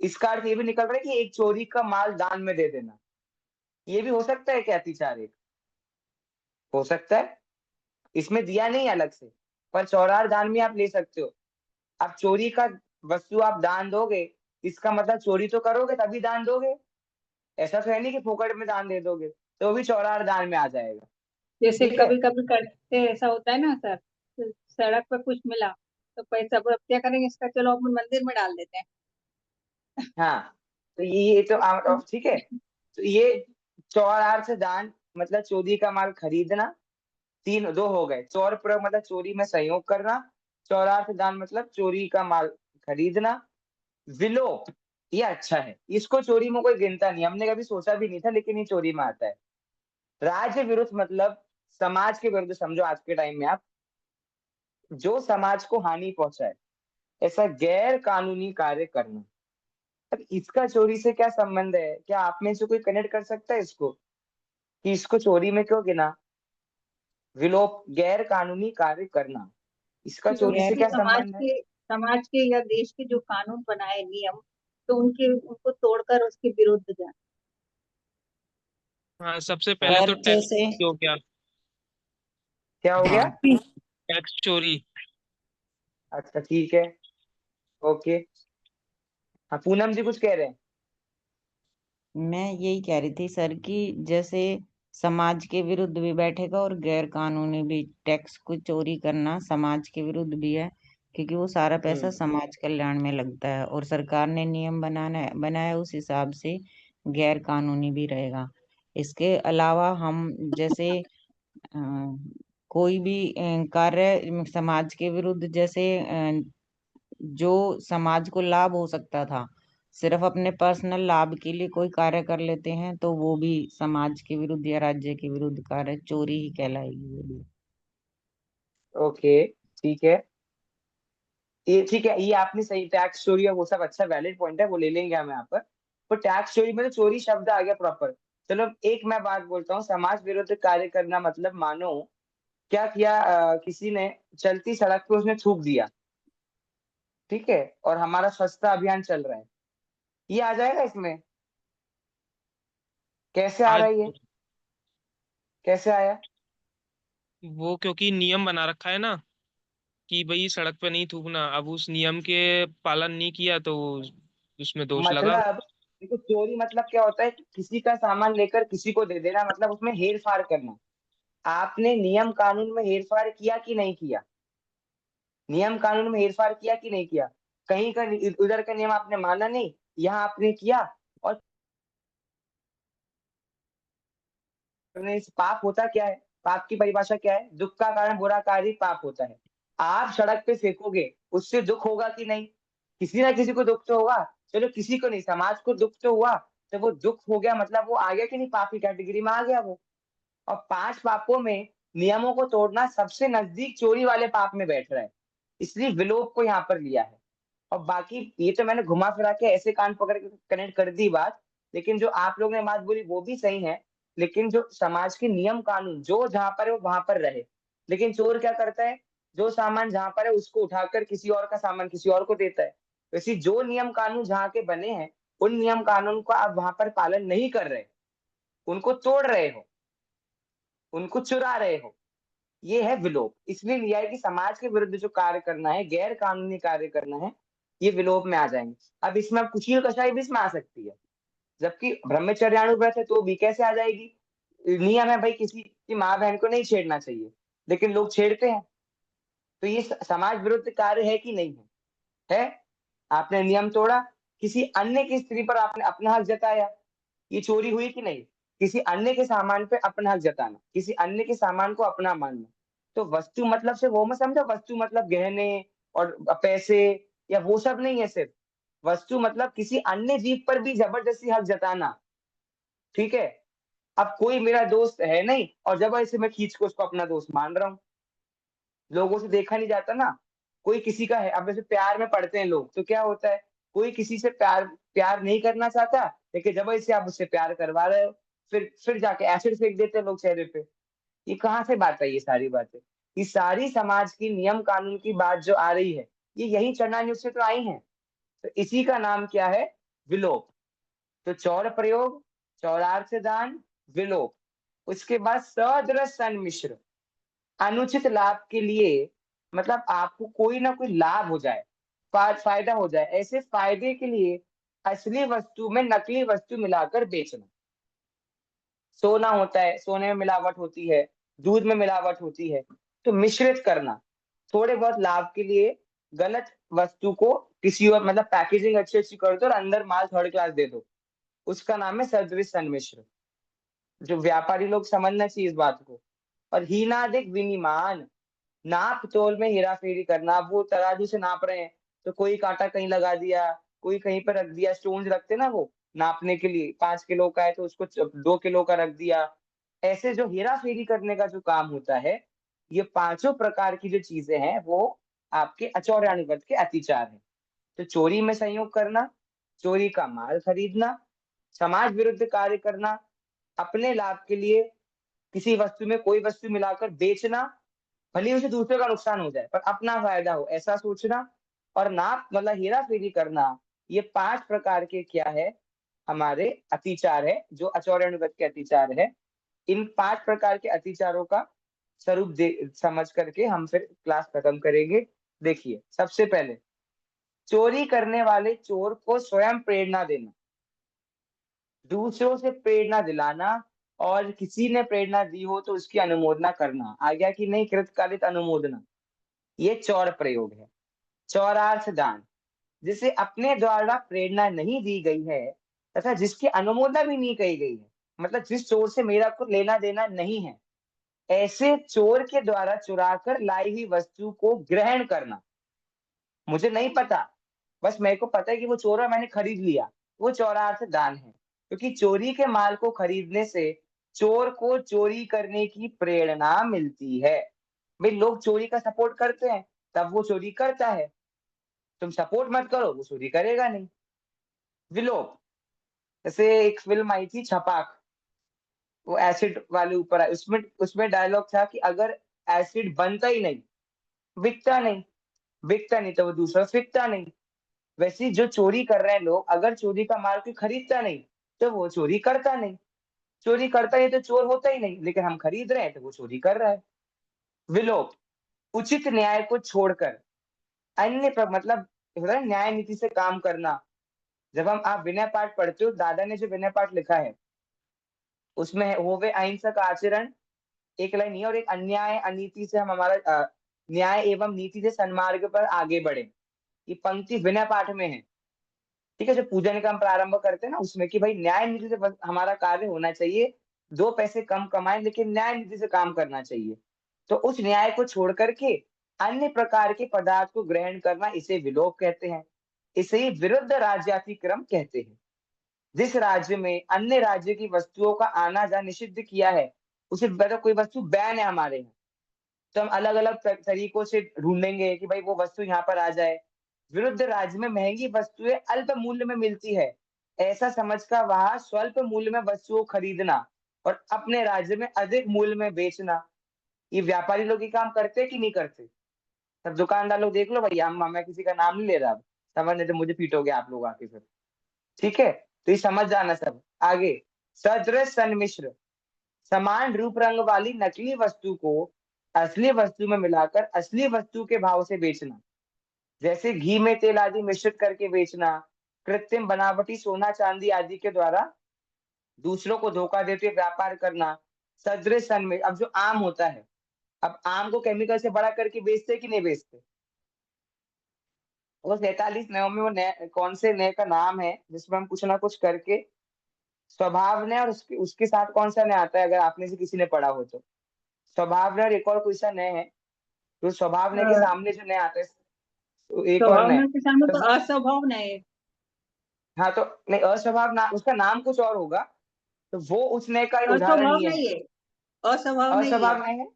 इसका अर्थ ये भी निकल रहा है कि एक चोरी का माल दान में दे देना, ये भी हो सकता है क्या अतिचार? एक हो सकता है, इसमें दिया नहीं अलग से, पर चौरार्थ दान में आप ले सकते हो। आप चोरी का वस्तु आप दान दोगे, इसका मतलब चोरी तो करोगे तभी दान दोगे, ऐसा तो है नहीं कि फोकट में दान दे दोगे, तो वो भी चौरार्थ दान में आ जाएगा। जैसे ठीक है, कभी कभी करते ऐसा होता है ना सर, तो सड़क पर कुछ मिला तो पैसा, अब क्या करेंगे इसका, चलो अपन मंदिर में डाल देते हैं। हाँ, तो ये तो आउट ऑफ, ठीक है। तो ये चौरार्थ दान मतलब चोरी का माल खरीदना, तीन दो हो गए। चौर प्रयोग मतलब चोरी में सहयोग करना, चौरार्थ दान मतलब चोरी का माल खरीदना। विलोप, ये अच्छा है, इसको चोरी में कोई गिनता नहीं, हमने कभी सोचा भी नहीं था, लेकिन ये चोरी में आता है। राज्य विरुद्ध मतलब समाज के विरुद्ध समझो, आज के टाइम में आप जो समाज को हानि पहुंचाए ऐसा गैर कानूनी कार्य करना। अब इसका चोरी से क्या संबंध है? क्या आप में से कोई कनेक्ट कर सकता है इसको कि इसको चोरी में क्यों गिना? विलोप, गैर कानूनी कार्य करना, इसका चोरी क्योंकि से गैर क्या समाज संबंध है? के समाज के या देश के जो कानून बनाए नियम, तो उनके उनको तोड़कर उसके विरुद्ध जाए। हाँ सबसे पहले गैर तो टैक्स जैसे, हो गया, क्या हो गया? हाँ टैक्स चोरी। अच्छा ठीक है, ओके। हाँ, पूनम जी कुछ कह रहे हैं। मैं यही कह रही थी सर कि जैसे समाज के विरुद्ध भी बैठेगा और गैर कानूनी भी, टैक्स को चोरी करना समाज के विरुद्ध भी है, क्योंकि वो सारा पैसा हम्म, समाज कल्याण में लगता है और सरकार ने नियम बनाया उस हिसाब से गैर कानूनी भी रहेगा। इसके अलावा हम जैसे अ, कोई भी कार्य समाज के विरुद्ध, जैसे जो समाज को लाभ हो सकता था, सिर्फ अपने पर्सनल लाभ के लिए कोई कार्य कर लेते हैं, तो वो भी समाज के विरुद्ध या राज्य के विरुद्ध कार्य चोरी ही कहलाएगी वो भी। ओके ठीक है, ये ठीक है, ये आपने सही, टैक्स चोरी और वो सब अच्छा वैलिड पॉइंट है, वो ले लेंगे हम यहाँ पर। तो टैक्स चोरी में तो चोरी शब्द आ गया प्रॉपर। चलो एक मैं बात बोलता हूँ, समाज विरुद्ध कार्य करना मतलब मानो क्या किया, किसी ने चलती सड़क पे उसने थूक दिया, ठीक है, और हमारा स्वच्छता अभियान चल रहा है, ये आ जाएगा इसमें? कैसे आ रहा आज है ये, कैसे आया? वो क्योंकि नियम बना रखा है ना कि भाई सड़क पे नहीं थूकना, अब उस नियम के पालन नहीं किया तो उसमें दोष लगा। मतलब देखो, चोरी मतलब क्या होता है, किसी का सामान लेकर किसी को दे देना, मतलब उसमें हेर फार करना। आपने नियम कानून में हेर फार किया कि नहीं किया? नियम कानून में हेर फार किया कि नहीं किया? कहीं का उधर का नियम आपने माना नहीं, यहाँ आपने किया। और पाप होता क्या है, पाप की परिभाषा क्या है? दुख का कारण बुरा कार्य पाप होता है। आप सड़क पे फेंकोगे, उससे दुख होगा कि नहीं? किसी ना किसी को दुख तो होगा। चलो किसी को नहीं, समाज को दुख तो हुआ, तो वो दुख हो गया, मतलब वो आ गया कि नहीं, पाप की कैटेगरी में आ गया वो। और 5 पापों में नियमों को तोड़ना सबसे नजदीक चोरी वाले पाप में बैठ रहा है, इसलिए विलोप को यहाँ पर लिया है। और बाकी ये तो मैंने घुमा फिरा के ऐसे कान पकड़ के कनेक्ट कर दी बात, लेकिन जो आप लोग ने बात बोली वो भी सही है। लेकिन जो समाज के नियम कानून जो जहां पर है वो वहां पर रहे। लेकिन चोर क्या करता है, जो सामान जहां पर है उसको उठाकर किसी और का सामान किसी और को देता है। तो इसी जो नियम कानून जहाँ के बने हैं, उन नियम कानून को आप वहां पर पालन नहीं कर रहे, उनको तोड़ रहे हो, उनको चुरा रहे हो, ये है विलोप। इसलिए लिया है कि समाज के विरुद्ध जो कार्य करना है, गैर कानूनी कार्य करना है, ये विलोप में आ जाएंगे। अब इसमें अब कुछ कषाय भी इसमें आ सकती है, जबकि ब्रह्मचर्यानुव्रत है तो भी कैसे आ जाएगी? नियम है भाई, किसी की माँ बहन को नहीं छेड़ना चाहिए, लेकिन लोग छेड़ते हैं। तो ये समाज विरुद्ध कार्य है कि नहीं है? आपने नियम तोड़ा, किसी अन्य की स्त्री पर आपने अपना हक जताया, ये चोरी हुई कि नहीं? किसी अन्य के सामान पे अपना हक जताना, किसी अन्य के सामान को अपना मानना। तो वस्तु मतलब से वो मत समझो, वस्तु मतलब गहने और पैसे, या वो सब नहीं है सिर्फ। वस्तु मतलब किसी अन्य जीव पर भी जबरदस्ती हक जताना, ठीक है? अब कोई मेरा दोस्त है नहीं और जबरदस्ती मैं खींच के उसको अपना दोस्त मान रहा हूँ, लोगों से देखा नहीं जाता ना, कोई किसी का है। अब जैसे प्यार में पड़ते हैं लोग, तो क्या होता है, कोई किसी से प्यार प्यार नहीं करना चाहता, लेकिन जबरदस्ती आप उससे प्यार करवा रहे हो, फिर जाके एसिड फेंक देते हैं लोग चेहरे पे। ये कहाँ से बात है, ये सारी बातें, ये सारी समाज की नियम कानून की बात जो आ रही है, ये यही चरना न्यूज से तो आई है। तो इसी का नाम क्या है? विलोप। तो चौर प्रयोग, चौरार्थ दान, विलोप। उसके बाद सदृश सन्मिश्र, अनुचित लाभ के लिए, मतलब आपको कोई ना कोई लाभ हो जाए, फायदा हो जाए, ऐसे फायदे के लिए असली वस्तु में नकली वस्तु मिलाकर बेचना। सोना होता है, सोने में मिलावट होती है, दूध में मिलावट होती है, तो मिश्रित करना थोड़े बहुत लाभ के लिए, गलत वस्तु को किसी और, मतलब पैकेजिंग अच्छी अच्छी कर दो और अंदर माल थर्ड क्लास दे दो, उसका नाम है सदृश सन्मिश्र। जो व्यापारी लोग समझना चाहिए इस बात को। और हीनादिक विनिमान, नाप तोल में हेरा फेरी करना। अब वो तराजू से नाप रहे हैं, तो कोई कांटा कहीं लगा दिया, कोई कहीं पर रख दिया, स्टोन रखते ना वो नापने के लिए, 5 किलो का है तो उसको 2 किलो का रख दिया। ऐसे जो हेरा फेरी करने का जो काम होता है, ये पांचों प्रकार की जो चीजें हैं वो आपके अचौर्यानुगत के अतिचार है। तो चोरी में संयोग करना, चोरी का माल खरीदना, समाज विरुद्ध कार्य करना, अपने लाभ के लिए किसी वस्तु में कोई वस्तु मिलाकर बेचना, भले ही उसे दूसरे का नुकसान हो जाए पर अपना फायदा हो ऐसा सोचना, और नाप मतलब हेरा फेरी करना, ये 5 प्रकार के क्या है, हमारे अतिचार है, जो आचौर्यानुगत के अतिचार है। इन 5 प्रकार के अतिचारों का स्वरूप समझ करके हम फिर क्लास खत्म करेंगे। देखिए, सबसे पहले चोरी करने वाले चोर को स्वयं प्रेरणा देना, दूसरों से प्रेरणा दिलाना, और किसी ने प्रेरणा दी हो तो उसकी अनुमोदना करना। आ गया कि नहीं, कृतकालिक अनुमोदना, ये चौर प्रयोग है। चौरार्थ दान, जिसे अपने द्वारा प्रेरणा नहीं दी गई है तथा जिसकी अनुमोदना भी नहीं कही गई है, मतलब जिस चोर से मेरा कुछ लेना देना नहीं है, ऐसे चोर के द्वारा चुरा कर लाई हुई वस्तु को ग्रहण करना। मुझे नहीं पता, बस मेरे को पता है कि वो चोर है, मैंने खरीद लिया, वो चौरार्थ दान है। क्योंकि चोरी के माल को खरीदने से चोर को चोरी करने की प्रेरणा मिलती है। भाई लोग चोरी का सपोर्ट करते हैं, तब वो चोरी करता है। तुम सपोर्ट मत करो, वो चोरी करेगा नहीं। विलोप, जैसे एक फिल्म आई थी छपाक, वो एसिड वाले ऊपर आई, उसमें उसमें डायलॉग था कि अगर एसिड बनता ही नहीं, बिकता नहीं तो वो दूसरा बिकता नहीं। वैसे ही जो चोरी कर रहे हैं लोग, अगर चोरी का माल कोई खरीदता नहीं तो वो चोरी करता नहीं, चोरी करता नहीं तो चोर होता ही नहीं, लेकिन हम खरीद रहे हैं तो वो चोरी कर रहा है। विलोप, उचित न्याय को छोड़कर अन्य मतलब होता है न्याय नीति से काम करना। जब आप विनय पाठ पढ़ते हो, दादा ने जो विनय पाठ लिखा है उसमें है होवे अहिंसक आचरण, एक लाइन ये, और एक अन्याय अनीति से हम हमारा न्याय एवं नीति से सन्मार्ग पर आगे बढ़े। ये पंक्ति विनय पाठ में है, ठीक है, जो पूजन का हम प्रारंभ करते हैं ना उसमें, कि भाई न्याय नीति से बस हमारा कार्य होना चाहिए, 2 पैसे कम कमाए लेकिन न्याय नीति से काम करना चाहिए। तो उस न्याय को छोड़ करके अन्य प्रकार के पदार्थ को ग्रहण करना, इसे विलोप कहते हैं। इसे ही विरुद्ध राज्यातिक्रम कहते हैं। जिस राज्य में अन्य राज्य की वस्तुओं का आना जाना निषिद्ध किया है, उसे मतलब कोई वस्तु बैन है हमारे यहाँ, तो हम अलग अलग तरीकों से ढूंढेंगे कि भाई वो वस्तु यहाँ पर आ जाए। विरुद्ध राज्य में महंगी वस्तुएं अल्प मूल्य में मिलती है, ऐसा समझकर वहां स्वल्प मूल्य में वस्तुओं खरीदना और अपने राज्य में अधिक मूल्य में बेचना। ये व्यापारी लोग ये काम करते हैं कि नहीं करते? सब दुकानदार लोग देख लो भैया, मैं किसी का नाम नहीं ले रहा, समझ नहीं तो मुझे पीटोगे आप लोग आके फिर, ठीक है? तो ये समझ जाना सब। आगे, सदृश सन्मिश्र, समान रूप रंग वाली नकली वस्तु को असली वस्तु में मिलाकर असली वस्तु के भाव से बेचना, जैसे घी में तेल आदि मिश्रित करके बेचना, कृत्रिम बनावटी सोना चांदी आदि के द्वारा दूसरों को धोखा देते व्यापार करना, सदृश सन्मिश्र। अब जो आम होता है, अब आम को केमिकल से बड़ा करके बेचते कि नहीं बेचते? वो 47 नयों में वो नए कौन से नए का नाम है जिसमें हम कुछ ना कुछ करके, स्वभाव ने, और उसके साथ कौन सा नया आता है अगर आपने से किसी ने पढ़ा हो तो? स्वभाव ने और एक और कोई सा नए है, तो स्वभाव ने के सामने जो नया आता है तो एक और नए, स्वभावना के सामने तो तो अस्वभावना है। हाँ तो नहीं, अस्वभाव ना, उसका नाम कुछ और होगा, तो वो उस नए का ही उदाहरण अस्वभाव ही है। नहीं है, अस्वभाव नहीं है। अस्वभाव नहीं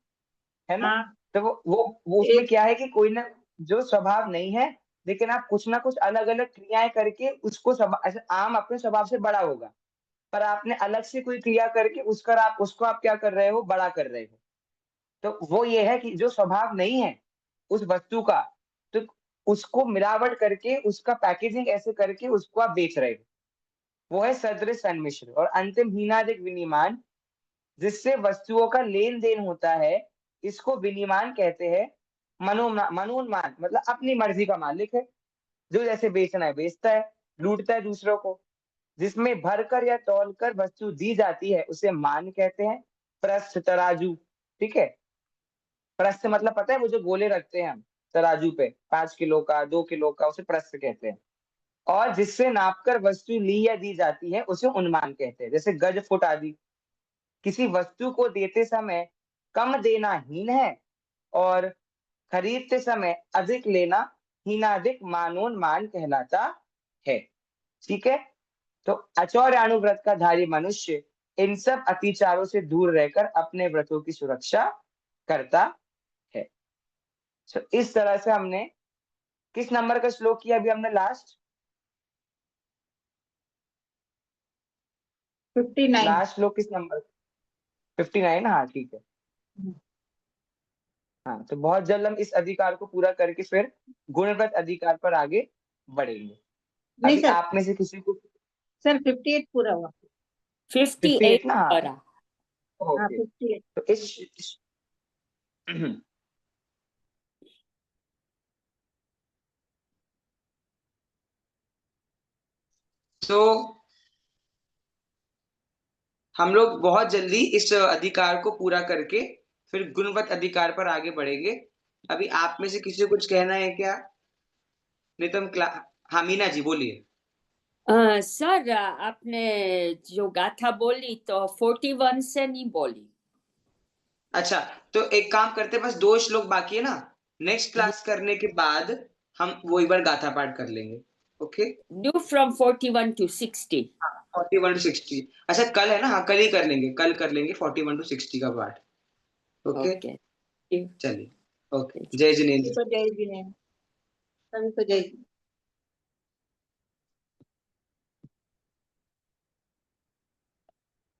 है ना? हाँ, तो वो उसमें एक क्या है कि कोई ना, जो स्वभाव नहीं है लेकिन आप कुछ ना कुछ अलग अलग क्रियाएं करके उसको ऐसे आम अपने स्वभाव से बड़ा होगा, पर आपने अलग से कोई क्रिया करके उसको आप क्या कर रहे हो, बड़ा कर रहे हो। तो वो ये है कि जो स्वभाव नहीं है उस वस्तु का, तो उसको मिलावट करके उसका पैकेजिंग ऐसे करके उसको आप बेच रहे हो, वो है सदृश सन्मिश्र। और अंतिम हीनादिक विनिमान, जिससे वस्तुओं का लेन देन होता है, इसको विनिमान कहते हैं। मनोन्मान मतलब अपनी मर्जी का मालिक है, जो जैसे बेचना है बेचता है, लूटता है दूसरों को। जिसमें भरकर या तौलकर वस्तु दी जाती है उसे मान कहते हैं। प्रस्थ तराजू, ठीक है, प्रस्थ मतलब पता है वो जो गोले रखते हैं हम तराजू पे, 5 किलो का 2 किलो का, उसे प्रस्थ कहते हैं। और जिससे नापकर वस्तु ली या दी जाती है उसे उन्मान कहते हैं, जैसे गज फुट आदि। किसी वस्तु को देते समय कम देना हीन है और खरीदते समय अधिक लेना हीनाधिक मानोन्मान कहलाता है, ठीक है? तो अचौर्यानुव्रत का धारी मनुष्य इन सब अतिचारों से दूर रहकर अपने व्रतों की सुरक्षा करता है। तो इस तरह से हमने किस नंबर का श्लोक किया अभी हमने लास्ट? 59। लास्ट श्लोक किस नंबर? 59। हाँ ठीक है। हाँ, तो बहुत जल्द हम इस अधिकार को पूरा करके फिर गुणव्रत अधिकार पर आगे बढ़ेंगे। नहीं अभी सर, आप में से किसी को सर 58 पूरा हुआ। 58 ना? हाँ करा। हाँ, ओके, 58। तो तो हम लोग बहुत जल्दी इस अधिकार को पूरा करके फिर गुणवत्त अधिकार पर आगे बढ़ेंगे। अभी आप में से किसी को कुछ कहना है क्या? नहीं तो हम हाँ मीना जी बोलिए। सर आपने जो गाथा बोली तो 41 से नहीं बोली। अच्छा, तो एक काम करते, बस 2 श्लोक बाकी है ना, नेक्स्ट क्लास करने के बाद हम वो एक बार गाथा पाठ कर लेंगे। Okay, Do from 41 to 60। 41 to 60। अच्छा कल है ना? हाँ कल ही कर लेंगे, कल कर लेंगे 41 to 60 का पाठ। Okay okay. चलिए, ओके, जय जिनेन्द्र। सभी को जय जिनेन्द्र। सभी को जय जिनेन्द्र।